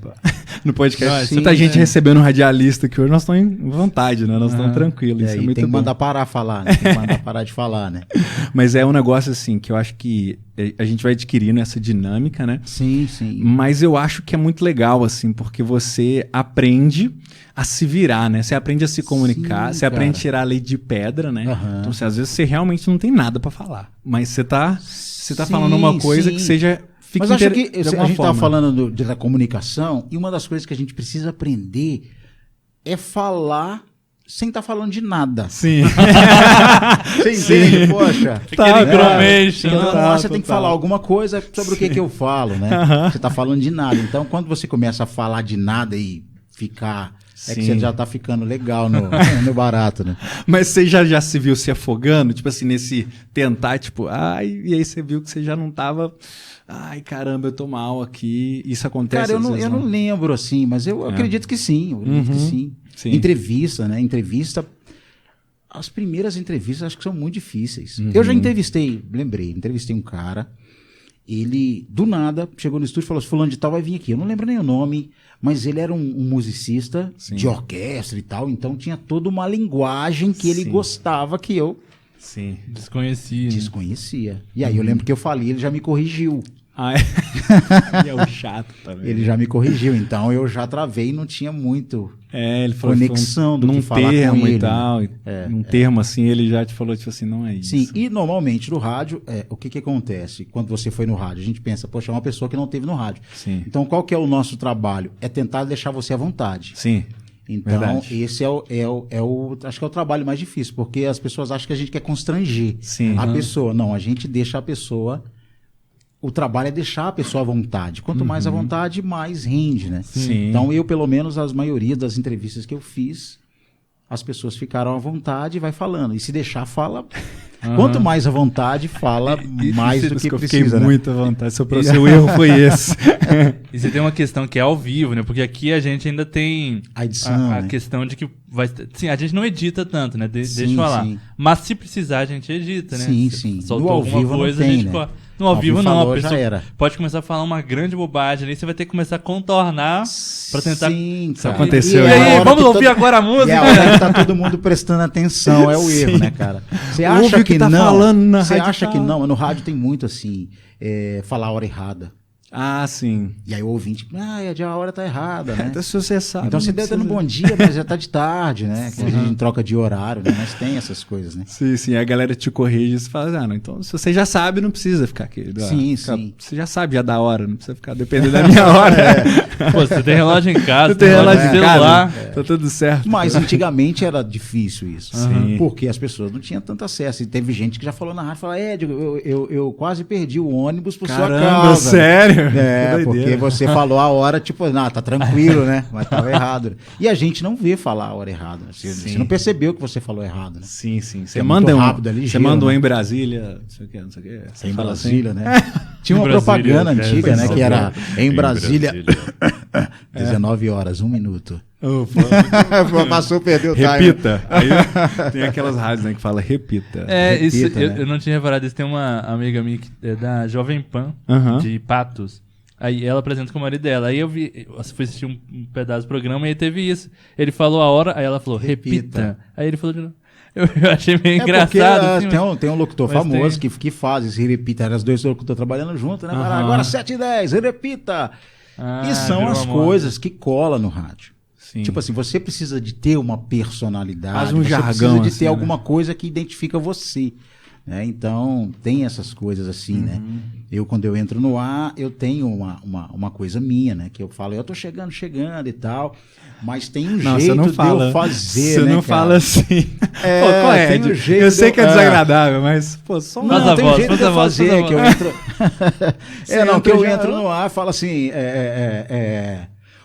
No podcast, Sim, muita gente recebendo um radialista que hoje nós estamos em vontade, né? Nós estamos tranquilos. Isso é muito tem que bom. mandar parar falar, né? Tem que mandar parar de falar, né? Mas é um negócio assim que eu acho que a gente vai adquirindo essa dinâmica, né? Sim, sim. Mas eu acho que é muito legal, assim, porque você aprende a se virar, né? Você aprende a se comunicar, Sim, você aprende a cara. tirar a lei de pedra, né? Aham. Então, assim, às vezes você realmente não tem nada pra falar, mas você tá Sim, falando uma coisa sim. que seja... Mas acho que de a alguma gente forma. estava falando da comunicação, e uma das coisas que a gente precisa aprender é falar sem estar falando de nada. Sim. Você entende? Poxa. Aquele gromete. Então, Total, você tem que total. falar alguma coisa sobre o que eu falo, né? Você está falando de nada. Então, quando você começa a falar de nada e ficar... É que Sim. você já tá ficando legal no barato, né? Mas você já se viu se afogando? Tipo assim, nesse tentar, tipo... e aí você viu que você já não tava... Ai, caramba, eu tô mal aqui. Isso acontece Cara, às vezes, eu não lembro, assim, mas eu acredito que sim. Eu acredito que sim. Sim. Entrevista, né? As primeiras entrevistas acho que são muito difíceis. Eu já entrevistei um cara, ele, do nada, chegou no estúdio e falou assim, fulano de tal vai vir aqui. Eu não lembro nem o nome, mas ele era um musicista de orquestra e tal, então tinha toda uma linguagem que ele gostava que eu Sim. desconhecia. E aí eu lembro que eu falei, ele já me corrigiu. E é o chato também. Ele já me corrigiu, então eu já travei e não tinha muito Ele falou conexão do num que falar termo com ele. e tal. Num termo assim, ele já te falou, tipo assim, não é isso. Sim, e normalmente no rádio, o que acontece quando você foi no rádio? A gente pensa, poxa, é uma pessoa que não teve no rádio. Sim. Então qual que é o nosso trabalho? É tentar deixar você à vontade. Sim. Então, Verdade. esse acho que é o trabalho mais difícil, porque as pessoas acham que a gente quer constranger a pessoa. Não, a gente deixa a pessoa... O trabalho é deixar a pessoa à vontade. Quanto mais à vontade, mais rende, né? Sim. Então, eu, pelo menos, as maioria das entrevistas que eu fiz, as pessoas ficaram à vontade e vai falando. E se deixar, fala... Quanto mais à vontade, fala mais do que eu precisa, fiquei né? muito à vontade. Seu erro foi esse. E você tem uma questão que é ao vivo, né? Porque aqui a gente ainda tem A edição, a né? questão de que vai... Sim, a gente não edita tanto, né? Deixa Sim, eu falar. sim. Mas se precisar, a gente edita, né? Sim, Se sim. soltou No ao alguma vivo não coisa, tem, a gente... né? No ao vivo não, falou, a pessoa já era. pode começar a falar uma grande bobagem ali, você vai ter que começar a contornar pra tentar... Sim, Isso cara. aconteceu, E né? aí, a hora vamos que ouvir agora a música? É a hora que tá todo mundo prestando atenção, é o erro, né, cara? Você Ouve acha o que que tá não? falando na Você rádio acha tal. que não? No rádio tem muito assim, falar a hora errada. Ah, sim. E aí o ouvinte, a hora tá errada, né? Então, se você sabe... Então você não deve estar no precisa- bom dia, mas já tá de tarde, né? Que a gente troca de horário, né? Mas tem essas coisas, né? Sim, sim. A galera te corrige e você fala, não, então se você já sabe, não precisa ficar aqui. Sim, sim. Você já sabe já da hora, não precisa ficar dependendo da minha hora. Pô, você tem relógio em casa, Você tem relógio de em celular. casa, tá tudo certo. Mas antigamente era difícil isso. Sim. Porque as pessoas não tinham tanto acesso. E teve gente que já falou na rádio, falou, eu quase perdi o ônibus por sua Caramba, causa. sério? É, Que porque doideira. você falou a hora, tipo, não, tá tranquilo, né? Mas tava errado. E a gente não vê falar a hora errada. Né? Você não percebeu que você falou errado, né? Sim, sim. Você é manda muito um rápido, é Você ligeiro, manda um né? em Brasília, não sei o que, não sei o que. Você Em fala Brasília, assim. né? Tinha uma Em Brasília, propaganda é, antiga, pois né? é. Que era em Em Brasília, 19 horas, 1 minuto. Passou, perdeu o time. Repita. Aí tem aquelas rádios, né, que fala repita. Isso, Repita, né? eu não tinha reparado isso. Tem uma amiga minha que é da Jovem Pan, Aham. de Patos. Aí ela apresenta com o marido dela. Aí eu fui assistir um pedaço do programa e aí teve isso. Ele falou a hora, aí ela falou, repita. Aí ele falou de novo. Eu achei meio engraçado. Assim, tem um locutor mas famoso que faz esse repita. Eram os dois locutores trabalhando junto, né? Aham. Agora 7h10, repita. E são virou as uma moda. coisas que colam no rádio. Sim. Tipo assim, você precisa de ter uma personalidade, Faz um você jargão, precisa de assim, ter né? alguma coisa que identifica você. né? Então, tem essas coisas assim, né? Quando eu entro no ar, eu tenho uma coisa minha, né? Que eu falo, eu tô chegando e tal, mas tem um jeito de eu fazer, você né, não fala assim. Tem um jeito eu sei que é desagradável, mas, pô, só tem um jeito de eu fazer, que eu entro... que eu entro no ar e falo assim,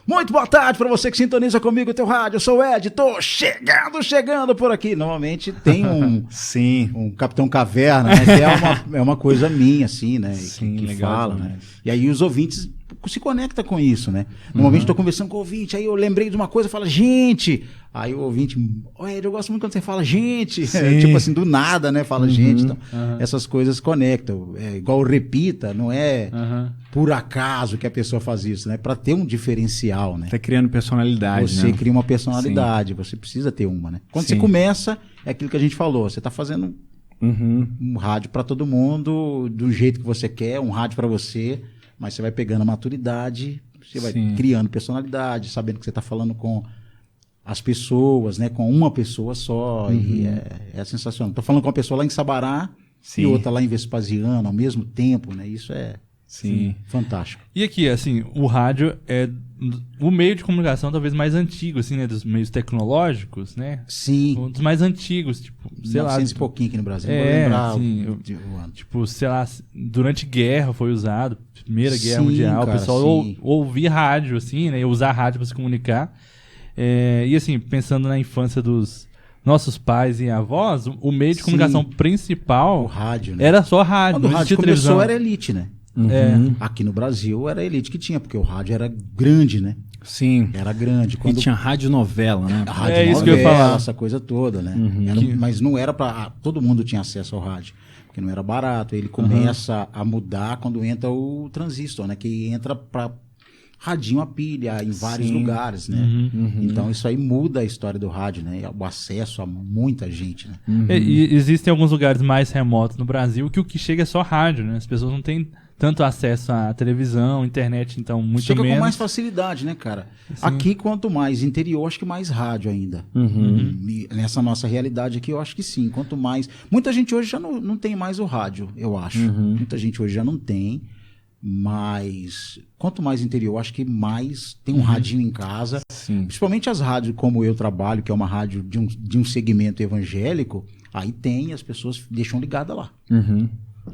muito boa tarde para você que sintoniza comigo o teu rádio, eu sou o Ed, tô chegando por aqui. Normalmente tem um Capitão Caverna, né, que é uma coisa minha, assim, né? Sim, que legal fala, demais. né? E aí os ouvintes se conectam com isso, né? Normalmente estou conversando com o ouvinte, aí eu lembrei de uma coisa, fala, gente... Aí o ouvinte, Ed, eu gosto muito quando você fala gente, tipo assim, do nada, né? Fala gente, então essas coisas conectam. É igual repita, não é por acaso que a pessoa faz isso, né? Para ter um diferencial, né? Tá criando personalidade, Você né? cria uma personalidade, você precisa ter uma, né? Quando você começa, é aquilo que a gente falou, você tá fazendo um rádio para todo mundo, do jeito que você quer, um rádio para você, mas você vai pegando a maturidade, você vai criando personalidade, sabendo que você tá falando com as pessoas, né, com uma pessoa só, e é sensacional. Tô falando com uma pessoa lá em Sabará e outra lá em Vespasiano ao mesmo tempo, né? Isso é fantástico. E aqui, assim, o rádio é o meio de comunicação talvez mais antigo, assim, né, dos meios tecnológicos, né? Sim. Um dos mais antigos, tipo, sei lá. 900 e pouquinho aqui no Brasil, não vou lembrar o ano. Tipo, sei lá, durante guerra foi usado, Primeira Guerra Sim, Mundial, cara, o pessoal ouvia rádio, assim, né, usar rádio para se comunicar. E assim, pensando na infância dos nossos pais e avós, o meio de comunicação principal o rádio, né? era só rádio. Quando o não rádio existia começou televisão. era elite, né? Aqui no Brasil era a elite que tinha, porque o rádio era grande, né? Sim. Era grande. E tinha radionovela, né? A rádio isso que eu ia falar. essa coisa toda, né? Mas não era para todo mundo tinha acesso ao rádio, porque não era barato. Ele começa a mudar quando entra o transistor, né? Que entra para radinho a pilha em vários lugares, né? Então isso aí muda a história do rádio, né? O acesso a muita gente, né? E existem alguns lugares mais remotos no Brasil que o que chega é só rádio, né? As pessoas não têm tanto acesso à televisão, internet, então muito chega menos. Com mais facilidade, né, cara? Aqui, quanto mais interior, acho que mais rádio ainda. Nessa nossa realidade aqui, eu acho que sim. Quanto mais... Muita gente hoje já não tem mais o rádio, eu acho. Muita gente hoje já não tem. Mas quanto mais interior, acho que mais tem um radinho em casa. Sim. Principalmente as rádios como eu trabalho, que é uma rádio de um segmento evangélico, aí tem, as pessoas deixam ligada lá.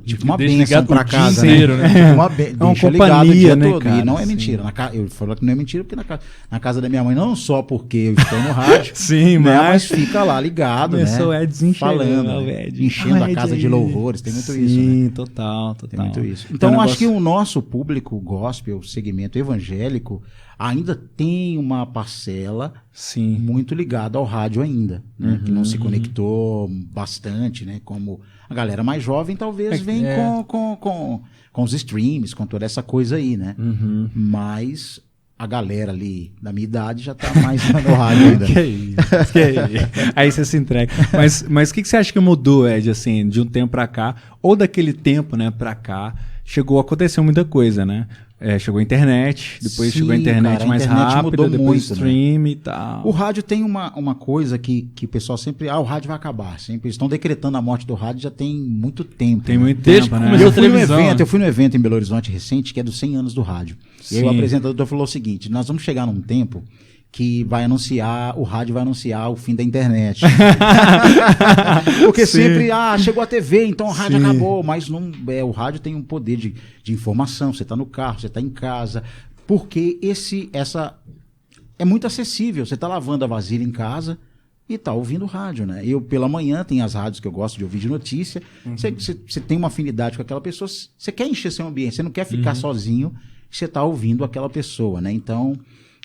Tipo uma bênção pra casa, inteiro, né? né? É uma companhia, né, cara? E não é mentira. Eu falo que não é mentira, porque na casa da minha mãe, não só porque eu estou no rádio, Sim, né, mas fica lá ligado, né? Começou o Ed falando, né? Enchendo a casa de louvores, tem muito isso, né? Sim, total. Tem muito isso. Então, acho que o nosso público gospel, segmento evangélico, ainda tem uma parcela muito ligada ao rádio ainda, né? Que não se conectou bastante, né? Como a galera mais jovem talvez vem com os streams, com toda essa coisa aí, né? Mas a galera ali da minha idade já tá mais no rádio ainda. Que isso. Aí você se entrega. Mas o que você acha que mudou, Ed, assim, de um tempo pra cá, ou daquele tempo, né, pra cá, chegou a acontecer muita coisa, né? Chegou a internet, depois chegou a internet, cara, mais rápida, depois muito, stream, né? E tal. O rádio tem uma coisa que o pessoal sempre... o rádio vai acabar. Sempre estão decretando a morte do rádio já tem muito tempo. Tem muito Desde tempo, que né? Eu fui no evento em Belo Horizonte recente, que é dos 100 anos do rádio. E aí o apresentador falou o seguinte, nós vamos chegar num tempo que o rádio vai anunciar o fim da internet. Porque sempre, chegou a TV, então o rádio acabou, mas não, o rádio tem um poder de informação, você está no carro, você está em casa, porque essa é muito acessível, você está lavando a vasilha em casa e está ouvindo rádio, né? Eu, pela manhã, tem as rádios que eu gosto de ouvir de notícia, você tem uma afinidade com aquela pessoa, você quer encher seu ambiente, você não quer ficar sozinho, você está ouvindo aquela pessoa, né? Então...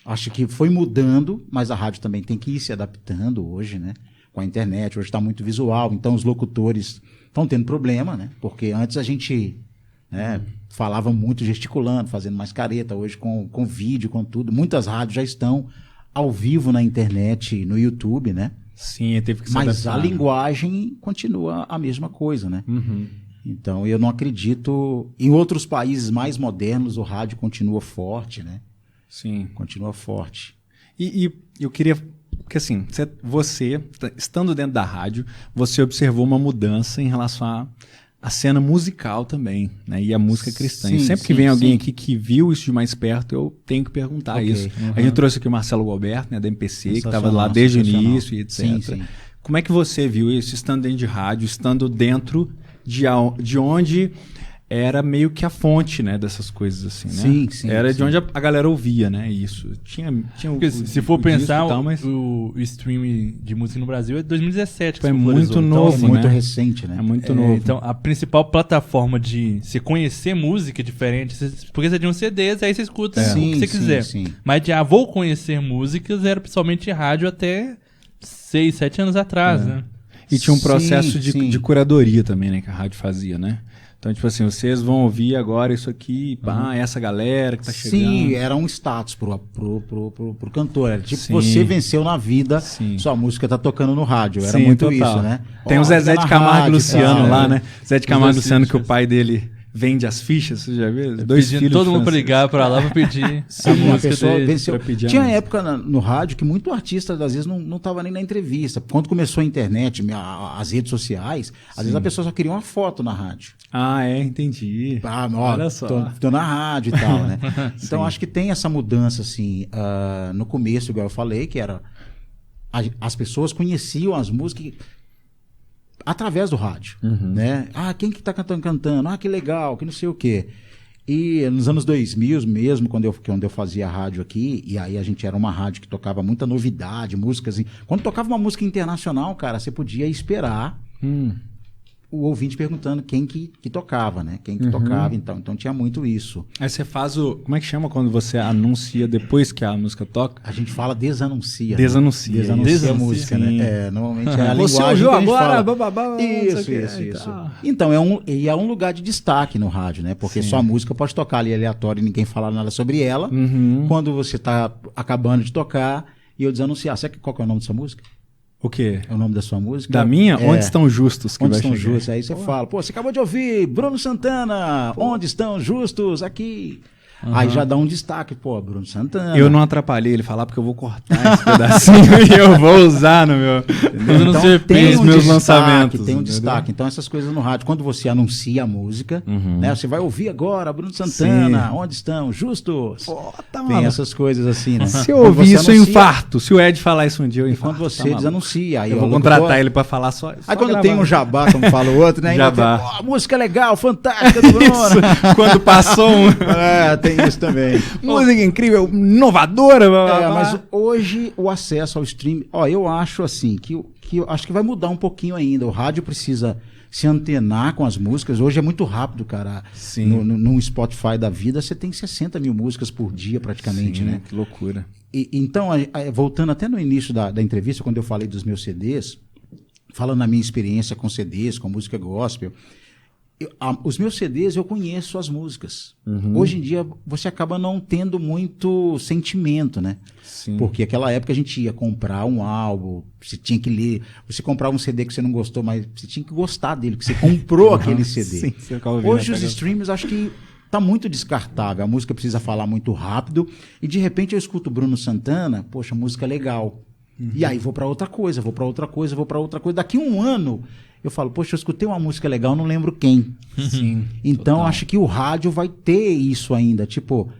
acho que foi mudando, mas a rádio também tem que ir se adaptando hoje, né? Com a internet, hoje está muito visual, então os locutores estão tendo problema, né? Porque antes a gente falava muito gesticulando, fazendo mais careta, hoje com vídeo, com tudo. Muitas rádios já estão ao vivo na internet, no YouTube, né? Sim, teve que se mas adaptar, a linguagem continua a mesma coisa, né? Então eu não acredito... Em outros países mais modernos o rádio continua forte, né? Sim. Continua forte. E eu queria Porque assim, você, estando dentro da rádio, você observou uma mudança em relação à cena musical também, né? E a música cristã. Sim, e sempre que vem alguém aqui que viu isso de mais perto, eu tenho que perguntar isso. A gente trouxe aqui o Marcelo Gualberto, né, da MPC, que estava lá desde o início e etc. Sim. Como é que você viu isso, estando dentro de rádio, estando dentro de onde era meio que a fonte, né, dessas coisas assim, né? Sim. Era de onde a galera ouvia, né, isso. Tinha se for pensar, o stream de música no Brasil é 2017. É muito novo, então, muito recente, né? É muito novo. Então, a principal plataforma de se conhecer música diferente, porque você tinha um CDs, aí você escuta o que você quiser. Sim. Mas vou conhecer músicas, era principalmente rádio até 6, 7 anos atrás, né? E tinha um processo de curadoria também, né, que a rádio fazia, né? Então, tipo assim, vocês vão ouvir agora isso aqui, essa galera que tá chegando. Sim, era um status pro cantor. Era tipo, você venceu na vida, sua música tá tocando no rádio. Era muito total. Isso, né? Tem o Zezé de Camargo e Luciano lá, né? Zé de Camargo e Luciano, que o pai dele vende as fichas, você já viu? 2 filhos. Todo mundo pra ligar pra lá pra pedir a música pessoa dele. Venceu. Tinha época no rádio que muito artista, às vezes, não tava nem na entrevista. Quando começou a internet, as redes sociais, às vezes a pessoa só queria uma foto na rádio. Entendi. Olha só. Tô na rádio e tal, né? Então, acho que tem essa mudança, assim, no começo, igual eu falei, que era... As pessoas conheciam as músicas através do rádio, né? Quem que tá cantando? Que legal, que não sei o quê. E nos anos 2000 mesmo, quando eu fazia rádio aqui, e aí a gente era uma rádio que tocava muita novidade, músicas... Quando tocava uma música internacional, cara, você podia esperar... o ouvinte perguntando quem que tocava, né? Quem que tocava, então tinha muito isso. Aí você faz como é que chama quando você anuncia depois que a música toca? A gente fala desanuncia. Desanuncia a música, né? Normalmente é a linguagem que a gente agora, fala. Isso. Então, é um lugar de destaque no rádio, né? Porque sua música pode tocar ali aleatório e ninguém fala nada sobre ela. Quando você tá acabando de tocar e eu desanunciar. Sabe qual que é o nome dessa música? O quê? É o nome da sua música? Da minha? Onde estão justos? Onde estão justos? Aí você fala, você acabou de ouvir Bruno Santana, onde estão justos? Aqui. Aí já dá um destaque, Bruno Santana. Eu não atrapalhei ele falar porque eu vou cortar esse pedacinho e eu vou usar no meu... Então, tem um meus lançamentos. Tem um destaque. Então, essas coisas no rádio, quando você anuncia a música, né, você vai ouvir agora Bruno Santana, onde estão justos? Tem essas coisas assim, né? Se eu ouvir isso, eu infarto. Se o Ed falar isso um dia, eu infarto. Quando você desanuncia. Aí eu vou contratar ele pra falar só aí quando tem um jabá, como fala o outro, né? Jabá. Música legal, fantástica do Bruno. Quando passou um... tem isso também. Música incrível, inovadora. Mas hoje o acesso ao stream, eu acho assim, que eu acho que vai mudar um pouquinho ainda. O rádio precisa se antenar com as músicas. Hoje é muito rápido, cara. No Spotify da vida, você tem 60 mil músicas por dia praticamente, né? Que loucura. Então, voltando até no início da entrevista, quando eu falei dos meus CDs, falando da minha experiência com CDs, com música gospel, os meus CDs eu conheço as músicas. Hoje em dia você acaba não tendo muito sentimento, né? Porque naquela época a gente ia comprar um álbum, você tinha que ler, você comprava um CD que você não gostou, mas você tinha que gostar dele, que você comprou aquele CD. Hoje os streams acho que tá muito descartável, a música precisa falar muito rápido e de repente eu escuto Bruno Santana, poxa, música legal. E aí vou para outra coisa. Daqui um ano eu falo, poxa, eu escutei uma música legal, não lembro quem. Então acho que o rádio vai ter isso ainda, tipo,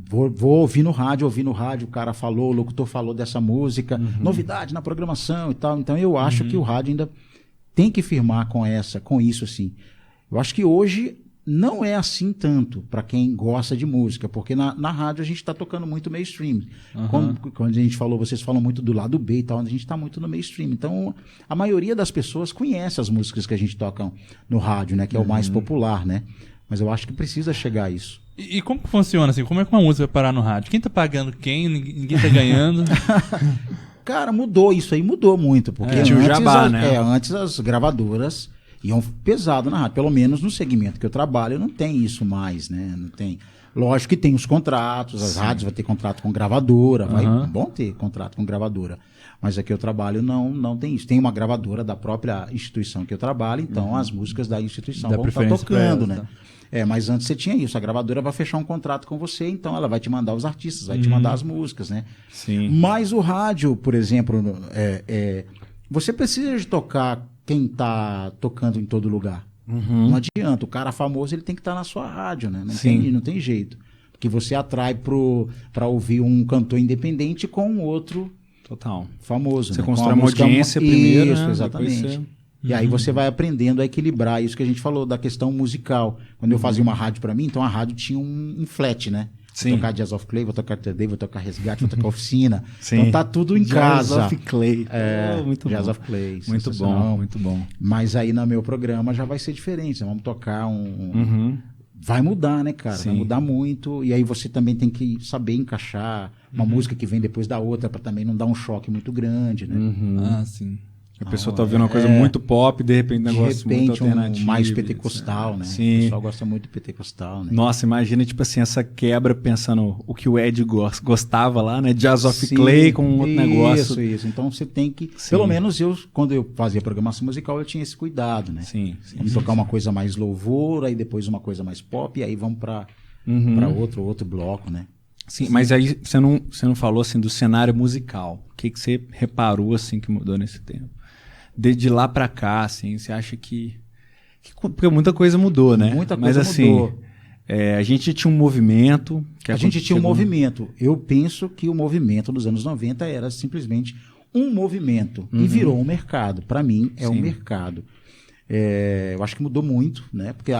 vou ouvir no rádio, o cara falou, o locutor falou dessa música, novidade na programação e tal. Então eu acho que o rádio ainda tem que firmar com isso, assim. Eu acho que hoje não é assim tanto para quem gosta de música, porque na rádio a gente está tocando muito mainstream. Quando a gente falou, vocês falam muito do lado B e tal, a gente está muito no mainstream. Então, a maioria das pessoas conhece as músicas que a gente toca no rádio, né? Que é o mais popular, né? Mas eu acho que precisa chegar a isso. E como que funciona assim? Como é que uma música vai parar no rádio? Quem tá pagando quem? Ninguém tá ganhando? Cara, mudou. Isso aí mudou muito. Porque antes, antes as gravadoras iam pesado na rádio. Pelo menos no segmento que eu trabalho, não tem isso mais, né? Não tem. Lógico que tem os contratos, as rádios vão ter contrato com gravadora, vão ter contrato com gravadora. Mas aqui eu trabalho não tem isso. Tem uma gravadora da própria instituição que eu trabalho, então as músicas da instituição vão estar tocando, né? Mas antes você tinha isso, a gravadora vai fechar um contrato com você, então ela vai te mandar os artistas, vai te mandar as músicas, né? Sim. Mas o rádio, por exemplo, você precisa de tocar quem está tocando em todo lugar. Não adianta, o cara famoso ele tem que estar na sua rádio, né? Não tem jeito. Porque você atrai para ouvir um cantor independente com um outro famoso. Você constrói uma audiência primeiro, isso, exatamente. E aí você vai aprendendo a equilibrar isso que a gente falou da questão musical. Quando eu fazia uma rádio para mim, então a rádio tinha um flat, né? Vou tocar Jazz of Clay, vou tocar Today, vou tocar Resgate, vou tocar Oficina. Então tá tudo em casa. Jazz of Clay. Muito Jazz of Clay. Muito bom, muito bom. Mas aí no meu programa já vai ser diferente. Vamos tocar Vai mudar, né, cara? Vai mudar muito. E aí você também tem que saber encaixar uma música que vem depois da outra para também não dar um choque muito grande, né? Sim. A pessoa tá ouvindo uma coisa muito pop, de repente um negócio muito alternativo. Mais pentecostal, né? Sim. O pessoal gosta muito de pentecostal, né? Nossa, imagina, tipo assim, essa quebra pensando o que o Ed gostava lá, né? Jazz of Clay com outro negócio. Isso. Então você tem que... Pelo menos quando eu fazia programação musical, eu tinha esse cuidado, né? Vamos tocar uma coisa mais louvor, aí depois uma coisa mais pop, e aí vamos para outro bloco, né? Sim, mas aí você não falou assim do cenário musical. O que você reparou assim que mudou nesse tempo? De lá pra cá, assim, você acha que... Porque muita coisa mudou, né? Muita coisa mudou. A gente tinha um movimento... Eu penso que o movimento dos anos 90 era simplesmente um movimento e virou um mercado. Para mim, é um mercado. Eu acho que mudou muito, né? Porque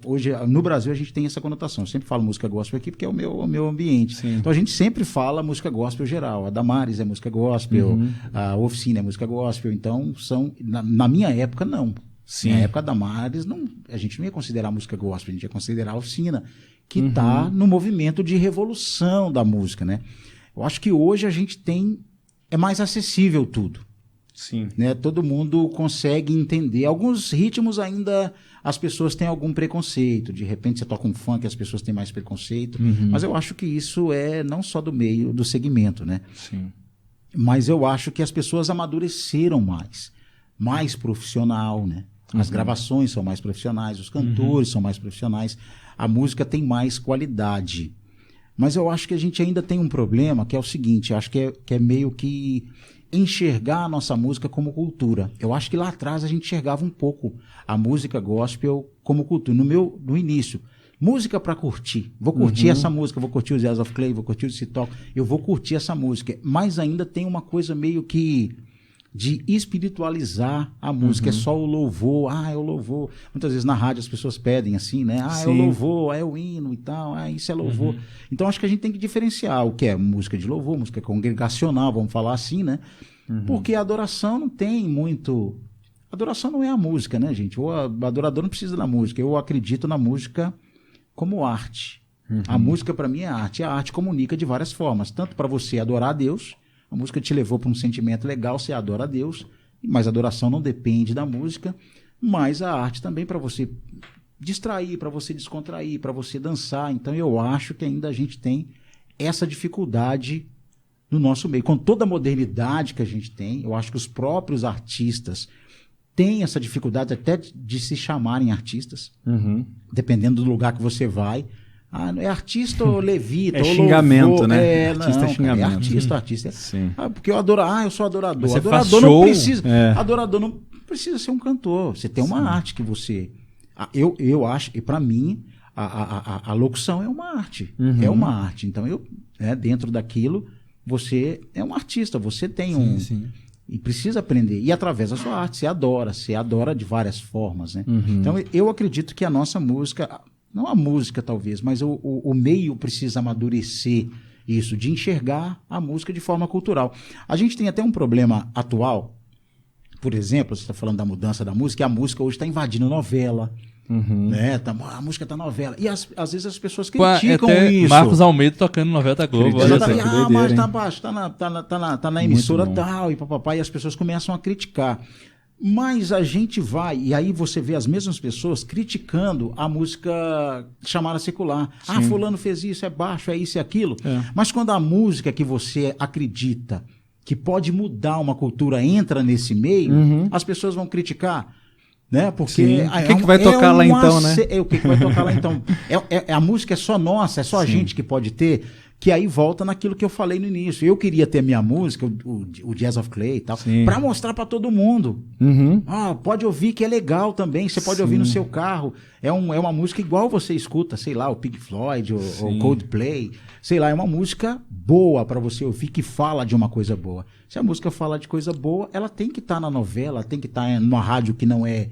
hoje, no Brasil, a gente tem essa conotação. Eu sempre falo música gospel aqui porque é o meu ambiente. Sim. Então, a gente sempre fala música gospel geral. A Damares é música gospel, a Oficina é música gospel. Então, na minha época, não. Sim. Na época da Damares, a gente não ia considerar música gospel, a gente ia considerar a Oficina, que está no movimento de revolução da música, né? Eu acho que hoje a gente é mais acessível tudo. Sim. Né? Todo mundo consegue entender. Alguns ritmos ainda as pessoas têm algum preconceito. De repente você toca um funk, as pessoas têm mais preconceito. Mas eu acho que isso é não só do meio, do segmento, né? Sim. Mas eu acho que as pessoas amadureceram mais profissional, né? As gravações são mais profissionais, os cantores são mais profissionais, a música tem mais qualidade. Mas eu acho que a gente ainda tem um problema, que é o seguinte, acho que é meio que enxergar a nossa música como cultura. Eu acho que lá atrás a gente enxergava um pouco a música gospel como cultura. No início, música para curtir. Vou curtir essa música, vou curtir o Jazz of Clay, vou curtir o Citoc, eu vou curtir essa música. Mas ainda tem uma coisa meio que de espiritualizar a música. É só o louvor. É o louvor. Muitas vezes na rádio as pessoas pedem assim, né? É o louvor, é o hino e tal. Isso é louvor. Então acho que a gente tem que diferenciar o que é música de louvor, música congregacional, vamos falar assim, né? Porque a adoração não tem muito... Adoração não é a música, né, gente? O adorador não precisa da música. Eu acredito na música como arte. A música para mim é arte. E a arte comunica de várias formas. Tanto para você adorar a Deus... A música te levou para um sentimento legal, você adora a Deus, mas a adoração não depende da música, mas a arte também para você distrair, para você descontrair, para você dançar. Então eu acho que ainda a gente tem essa dificuldade no nosso meio. Com toda a modernidade que a gente tem, eu acho que os próprios artistas têm essa dificuldade até de se chamarem artistas, dependendo do lugar que você vai. É artista ou levita, ou xingamento, louvor, né? Artista é xingamento. Artista. Sim. Porque eu sou adorador. Você Adorador faz não show, precisa. Adorador não precisa ser um cantor. Você tem uma arte que você. Eu acho, e para mim, a locução é uma arte. É uma arte. Então, dentro daquilo, você é um artista, você tem Sim. E precisa aprender. E através da sua arte, você adora de várias formas, né? Então, eu acredito que a nossa música. Não a música, talvez, mas o meio precisa amadurecer isso, de enxergar a música de forma cultural. A gente tem até um problema atual, por exemplo, você está falando da mudança da música, e a música hoje está invadindo novela, né? A música está novela. E às vezes as pessoas criticam isso. Marcos Almeida tocando novela da Globo. Exatamente. Mas tá baixo, tá na emissora tal, e papapá, e as pessoas começam a criticar. Mas a gente vai, e aí você vê as mesmas pessoas criticando a música chamada secular. Sim. Ah, fulano fez isso, é baixo, é isso e aquilo. Mas quando a música que você acredita que pode mudar uma cultura entra nesse meio, as pessoas vão criticar. Né? Porque o que vai tocar lá então, né? O que vai tocar lá então? A música é só nossa, é só a gente que pode ter. Que aí volta naquilo que eu falei no início. Eu queria ter minha música, o Jazz of Clay e tal, para mostrar para todo mundo. Pode ouvir que é legal também. Você pode ouvir no seu carro. É uma música igual você escuta, sei lá, o Pink Floyd, o Coldplay. Sei lá, é uma música boa para você ouvir que fala de uma coisa boa. Se a música fala de coisa boa, ela tem que estar na novela, tem que estar numa rádio que não é...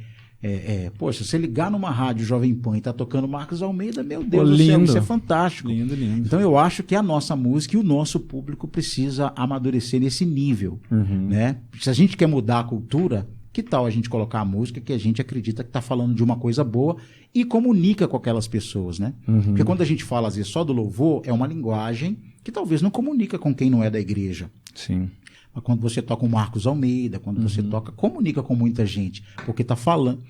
Poxa, você ligar numa rádio Jovem Pan e tá tocando Marcos Almeida, meu Deus do céu, isso é fantástico. Lindo. Então eu acho que a nossa música e o nosso público precisa amadurecer nesse nível, né? Se a gente quer mudar a cultura, que tal a gente colocar a música que a gente acredita que tá falando de uma coisa boa e comunica com aquelas pessoas, né? Porque quando a gente fala às vezes só do louvor, é uma linguagem que talvez não comunica com quem não é da igreja. Sim. Mas quando você toca o Marcos Almeida, quando você toca, comunica com muita gente. Porque tá falando...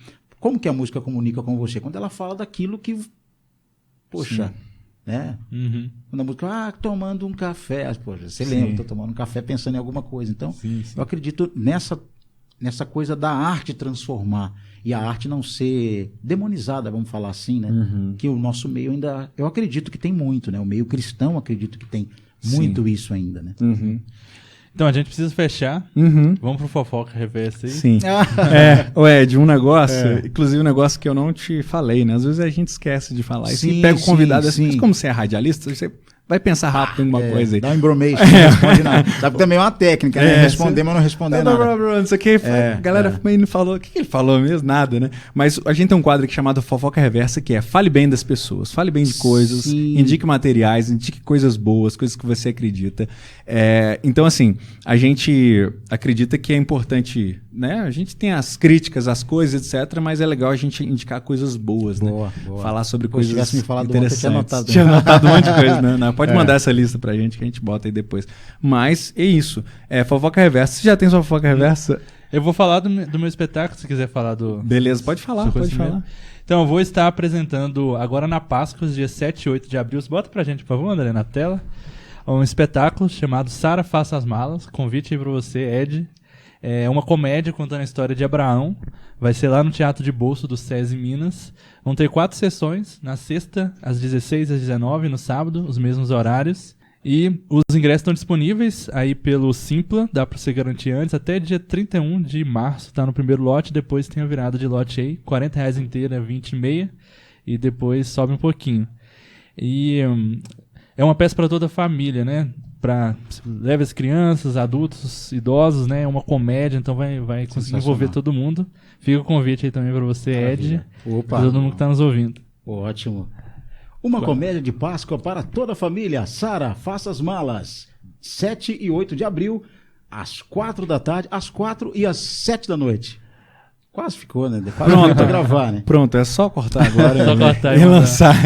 Como que a música comunica com você? Quando ela fala daquilo que... Poxa, né? Quando a música... tomando um café. Poxa, você lembra, tô tomando um café pensando em alguma coisa. Então, eu acredito nessa coisa da arte transformar. E a arte não ser demonizada, vamos falar assim, né? Que o nosso meio ainda... Eu acredito que tem muito, né? O meio cristão, acredito que tem muito isso ainda, né? Então a gente precisa fechar. Vamos pro Fofoca Reversa aí. Sim. Ed, um negócio, inclusive um negócio que eu não te falei, né? Às vezes a gente esquece de falar. E se pega o convidado assim, mas como você é radialista, você vai pensar rápido em alguma coisa aí. Dá um embromation, não responde nada. Sabe que também é uma técnica, né? Responder, mas não responder nada. Não sei o que. A galera não falou. O que ele falou mesmo? Nada, né? Mas a gente tem um quadro aqui chamado Fofoca Reversa, que é fale bem das pessoas, fale bem de coisas, indique materiais, indique coisas boas, coisas que você acredita. Então, assim, a gente acredita que é importante, né? A gente tem as críticas, as coisas, etc., mas é legal a gente indicar coisas boas, né? Boa. Falar sobre coisas interessantes. Se tivesse me falado ontem, eu tinha anotado um monte de coisa, né? Pode mandar essa lista pra gente que a gente bota aí depois. Mas é isso. Fofoca Reversa. Você já tem sua fofoca reversa? Eu vou falar do meu espetáculo, se quiser falar do... Beleza, pode falar, pode falar. Então, eu vou estar apresentando agora na Páscoa, os dias 7 e 8 de abril. Bota pra gente, por favor, André, na tela. Um espetáculo chamado Sara Faça as Malas. Convite aí pra você, Ed. É uma comédia contando a história de Abraão. Vai ser lá no Teatro de Bolso do SESI Minas. Vão ter 4 sessões, na sexta, às 16 às 19, no sábado, os mesmos horários. E os ingressos estão disponíveis aí pelo Simpla, dá pra você garantir antes, até dia 31 de março, tá no primeiro lote, depois tem a virada de lote aí, R$40 inteira, 20,5, e depois sobe um pouquinho. E é uma peça para toda a família, né? Leve as crianças, adultos, idosos, né? É uma comédia, então vai conseguir envolver todo mundo. Fica o convite aí também para você, Ed, e todo mundo que tá nos ouvindo. Ótimo. Uma comédia de Páscoa para toda a família. Sara, Faça as Malas. 7 e 8 de abril, às 4 da tarde, às 4 e às 7 da noite. Quase ficou, né? Pronto pra gravar, né? Pronto, é só cortar agora. Só cortar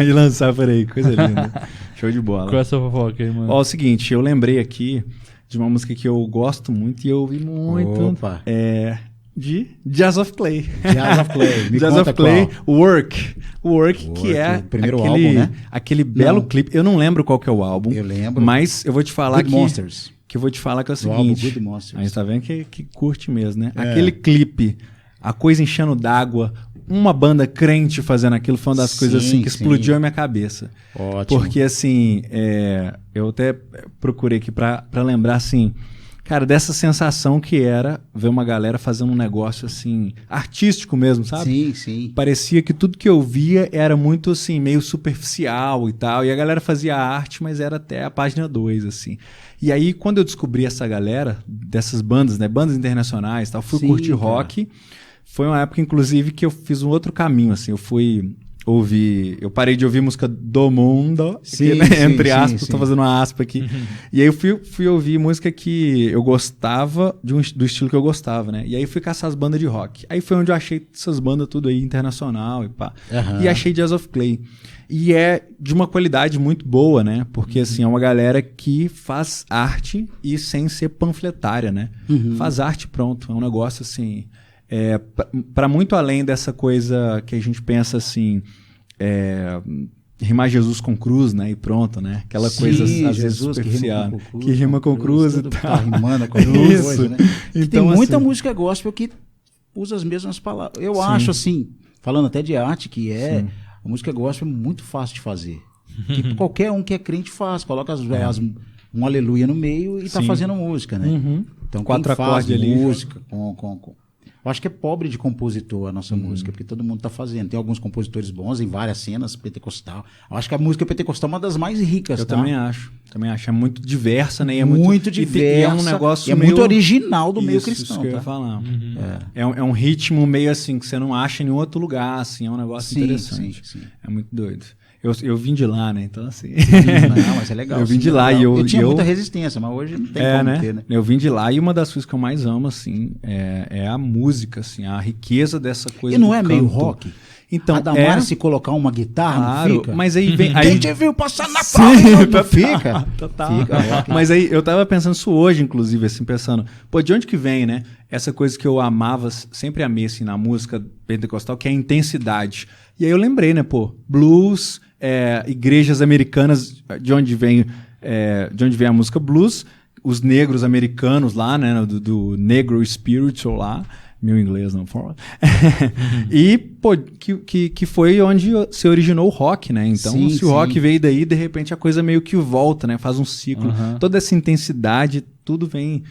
e lançar por aí. Coisa linda. Show de bola. Qual é a sua fofoca aí, mano? Ó, é o seguinte, eu lembrei aqui de uma música que eu gosto muito e eu ouvi muito. Opa. De Jazz of Clay. Jazz of Clay. Me Jazz conta of Clay, qual. Work, que é o primeiro álbum, né? aquele belo clipe. Eu não lembro qual que é o álbum. Eu lembro. Mas eu vou te falar Good Monsters. Que eu vou te falar que é o seguinte. Álbum Good Monsters. Aí você tá vendo que curte mesmo, né? Aquele clipe, a coisa enchendo d'água, uma banda crente fazendo aquilo foi uma das coisas assim que explodiu a minha cabeça. Ótimo. Porque assim, eu até procurei aqui pra lembrar assim, cara, dessa sensação que era ver uma galera fazendo um negócio assim, artístico mesmo, sabe? Sim. Parecia que tudo que eu via era muito assim, meio superficial e tal, e a galera fazia arte, mas era até a página 2, assim. E aí, quando eu descobri essa galera, dessas bandas, né, bandas internacionais e tal, fui curtir rock. Foi uma época, inclusive, que eu fiz um outro caminho, assim, eu parei de ouvir música do mundo, entre aspas, estou fazendo uma aspa aqui, e aí eu fui ouvir música que eu gostava, do estilo que eu gostava, né, e aí fui caçar as bandas de rock, aí foi onde eu achei essas bandas tudo aí, internacional e pá, e achei Jazz of Clay, e é de uma qualidade muito boa, né, porque assim, é uma galera que faz arte e sem ser panfletária, né, faz arte pronto, é um negócio assim... para muito além dessa coisa que a gente pensa assim, rimar Jesus com cruz, né? E pronto, né? Aquela coisa às vezes superficial. Que rima com cruz e tal. Tá rimando com coisa, né? Então, tem muita música gospel que usa as mesmas palavras. Eu acho assim, falando até de arte, que a música gospel é muito fácil de fazer. Que qualquer um que é crente faz, coloca um aleluia no meio e tá fazendo música, né? Então, 4 acordes ali. Música eu acho que é pobre de compositor a nossa música, porque todo mundo tá fazendo. Tem alguns compositores bons em várias cenas, pentecostal. Eu acho que a música pentecostal é uma das mais ricas, Eu também acho. É muito diversa, né? E muito diversa. E é um negócio é muito original do meio cristão. Isso que eu ia falar. É um ritmo meio assim, que você não acha em outro lugar, assim. É um negócio interessante. Sim. É muito doido. Eu vim de lá, né? Então, assim... Não, mas é legal. Eu vim de lá e eu tinha muita resistência, mas hoje não tem como ter, né? Eu vim de lá e uma das coisas que eu mais amo, assim, é a música, assim, a riqueza dessa coisa. E não é meio rock? Então, a Damara, se colocar uma guitarra, claro, não fica? Mas aí vem... Quem te viu passar na praia, não fica? Total. Fica rock. Mas aí, eu tava pensando isso hoje, inclusive, assim, pensando, de onde que vem, né? Essa coisa que eu amava, sempre amei, assim, na música pentecostal, que é a intensidade. E aí eu lembrei, né, blues... igrejas americanas, de onde vem a música blues, os negros americanos lá, né, do Negro Spiritual lá, meu inglês não fala, e que foi onde se originou o rock, né, então se o rock veio daí, de repente a coisa meio que volta, né, faz um ciclo, toda essa intensidade, tudo vem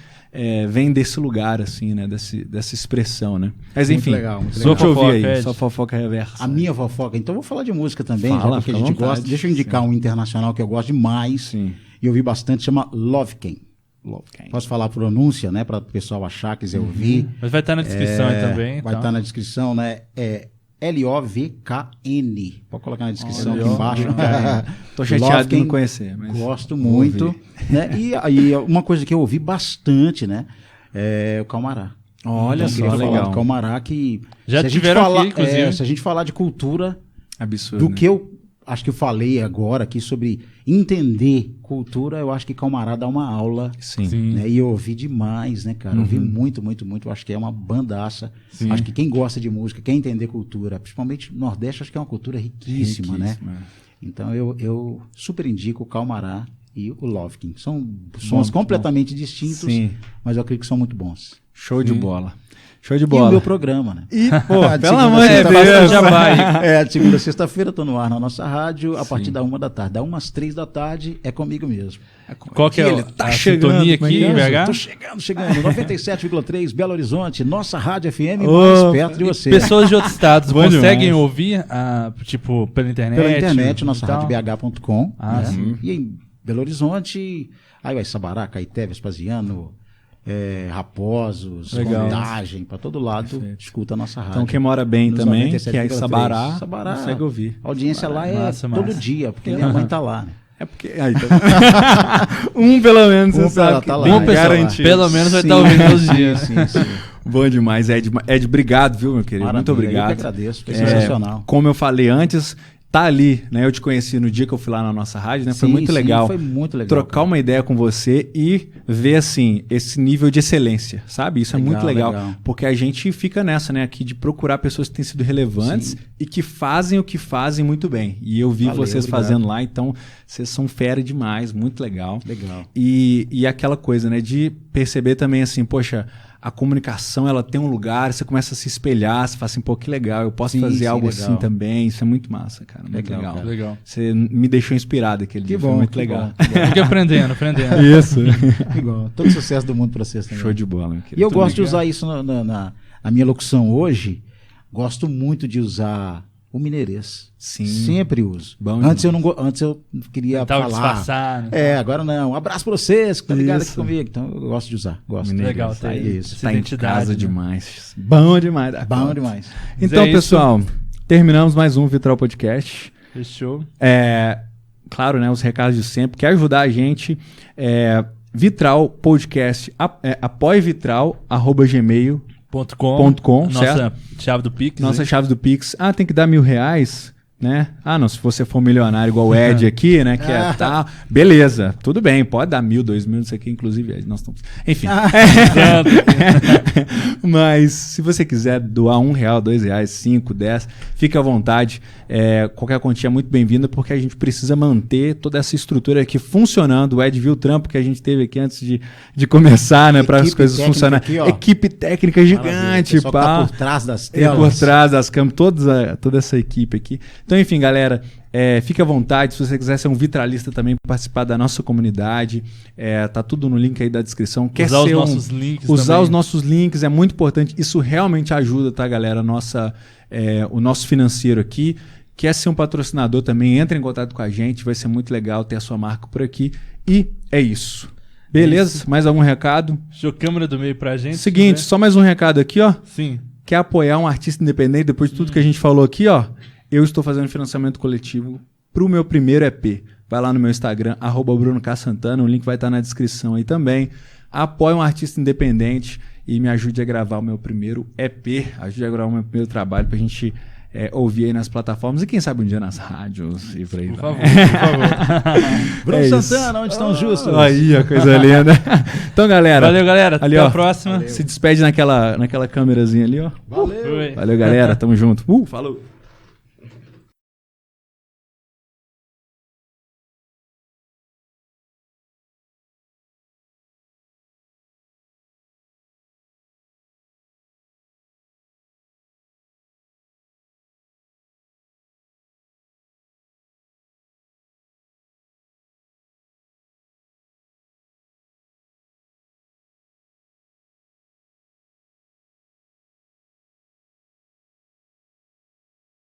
desse lugar, assim, né? Dessa expressão, né? Mas enfim, muito legal. Só te ouvir aí, só fofoca reversa. A minha fofoca. Então eu vou falar de música também, Fala, já porque a gente vontade. gosta. Deixa eu indicar um internacional que eu gosto demais. Sim. E eu ouvi bastante, chama Lovken. Posso falar a pronúncia, né? Para o pessoal achar, quiser ouvir. Mas vai estar na descrição aí também. Vai estar na descrição, né? Lovkn. Pode colocar na descrição aqui embaixo. Tô chateado de não conhecer. Mas gosto muito. Né? E uma coisa que eu ouvi bastante, né? É o Calmará. Olha então, só, legal. Do Calmará que... Já tiveram aqui, inclusive. Se a gente falar de cultura... Absurdo. Do que eu acho que eu falei agora aqui sobre entender cultura, eu acho que Calmará dá uma aula. Sim. Né? E eu ouvi demais, né, cara? Ouvi muito. Eu acho que é uma bandaça. Sim. Acho que quem gosta de música, quer entender cultura, principalmente no Nordeste, acho que é uma cultura riquíssima, né? Então eu super indico o Calmará e o Lovken. São sons completamente distintos, mas eu acredito que são muito bons. Show de bola. E o meu programa, né? E, pelo amor de Deus, já vai. De segunda a sexta-feira, tô no ar na nossa rádio, a partir da 1 da tarde. Da 1 às 3 da tarde é comigo mesmo. Qual que é a sintonia aqui, BH? Tô chegando. 97,3 Belo Horizonte, nossa rádio FM, mais perto de você. Pessoas de outros estados conseguem ouvir, tipo, pela internet? Pela internet, nossa rádio bh.com. Sim. E em Belo Horizonte, aí vai Sabará, Caeté, Vespasiano... Raposos, Contagem, para todo lado, escuta a nossa rádio. Então quem mora bem também, que é Sabará, consegue ouvir. A audiência lá é todo dia, porque minha mãe tá lá, né? É porque... pelo menos, você sabe tá lá. Uma pessoa, pelo menos vai estar ouvindo todos os dias. Sim. Bom demais, Ed, obrigado, viu, meu querido? Maravilha, muito obrigado. Eu que agradeço, foi sensacional. Como eu falei antes... Tá ali, né? Eu te conheci no dia que eu fui lá na nossa rádio, né? Foi muito legal. Foi muito legal. Trocar uma ideia com você e ver, assim, esse nível de excelência, sabe? Isso é muito legal. Porque a gente fica nessa, né? Aqui de procurar pessoas que têm sido relevantes e que fazem o que fazem muito bem. E eu vi vocês fazendo lá, então vocês são fera demais, muito legal. Legal. E aquela coisa, né? De perceber também, assim, poxa... A comunicação, ela tem um lugar, você começa a se espelhar, você fala assim, pô, que legal, eu posso fazer algo assim também. Isso é muito massa, cara. Muito legal. Legal. Você me deixou inspirado aquele dia, foi muito legal. Fique aprendendo. Isso. Igual. Todo sucesso do mundo pra vocês também. Show de bola, meu querido. E eu gosto de usar isso na minha locução hoje. Gosto muito de usar o mineirês. Sim. Sempre uso. Antes eu queria falar. Disfarçar, né? Agora não. Um abraço pra vocês que estão ligados aqui comigo. Então eu gosto de usar. Gosto. Legal, tá aí. Isso. Tá em casa demais. Bom demais. Bom demais. Então, pessoal, terminamos mais um Vitral Podcast. Fechou. Claro, né? Os recados de sempre. Quer ajudar a gente? Vitral Podcast, apoievitral@gmail.com. Nossa chave do Pix. Nossa chave do Pix. Tem que dar R$1.000. né? Ah, não, se você for milionário igual o Ed aqui, né? Que é tal. Beleza, tudo bem, pode dar 1.000, 2.000, isso aqui, inclusive, Ed, nós estamos. Enfim. Mas se você quiser doar R$1, R$2, 5, 10, fique à vontade. Qualquer quantia é muito bem-vinda, porque a gente precisa manter toda essa estrutura aqui funcionando. O Ed viu o trampo que a gente teve aqui antes de começar, né? Para as coisas funcionarem. Equipe técnica gigante, pá. Tá por trás das telas. Por trás das câmeras, toda essa equipe aqui. Então, enfim, galera, fique à vontade. Se você quiser ser um vitralista também, participar da nossa comunidade, tá tudo no link aí da descrição. Usar os nossos links Usar também. os nossos links é muito importante. Isso realmente ajuda, tá, galera? O nosso financeiro aqui. Quer ser um patrocinador também, entra em contato com a gente. Vai ser muito legal ter a sua marca por aqui. E é isso. Beleza? Isso. Mais algum recado? Deixa a câmera do meio pra gente. Seguinte, só mais um recado aqui, ó. Sim. Quer apoiar um artista independente depois de tudo que a gente falou aqui, ó? Eu estou fazendo financiamento coletivo pro meu primeiro EP. Vai lá no meu Instagram, @BrunoKSantana, o link vai estar na descrição aí também. Apoie um artista independente e me ajude a gravar o meu primeiro EP, ajude a gravar o meu primeiro trabalho pra gente ouvir aí nas plataformas e quem sabe um dia nas rádios e por aí. Por favor, por favor. Bruno Santana, onde estão justos? Aí, a coisa linda. Então, galera. Valeu, galera. Ali, Até ó, a próxima. se despede naquela câmerazinha ali, ó. Valeu. Oi. Valeu, galera. Tamo junto. Falou.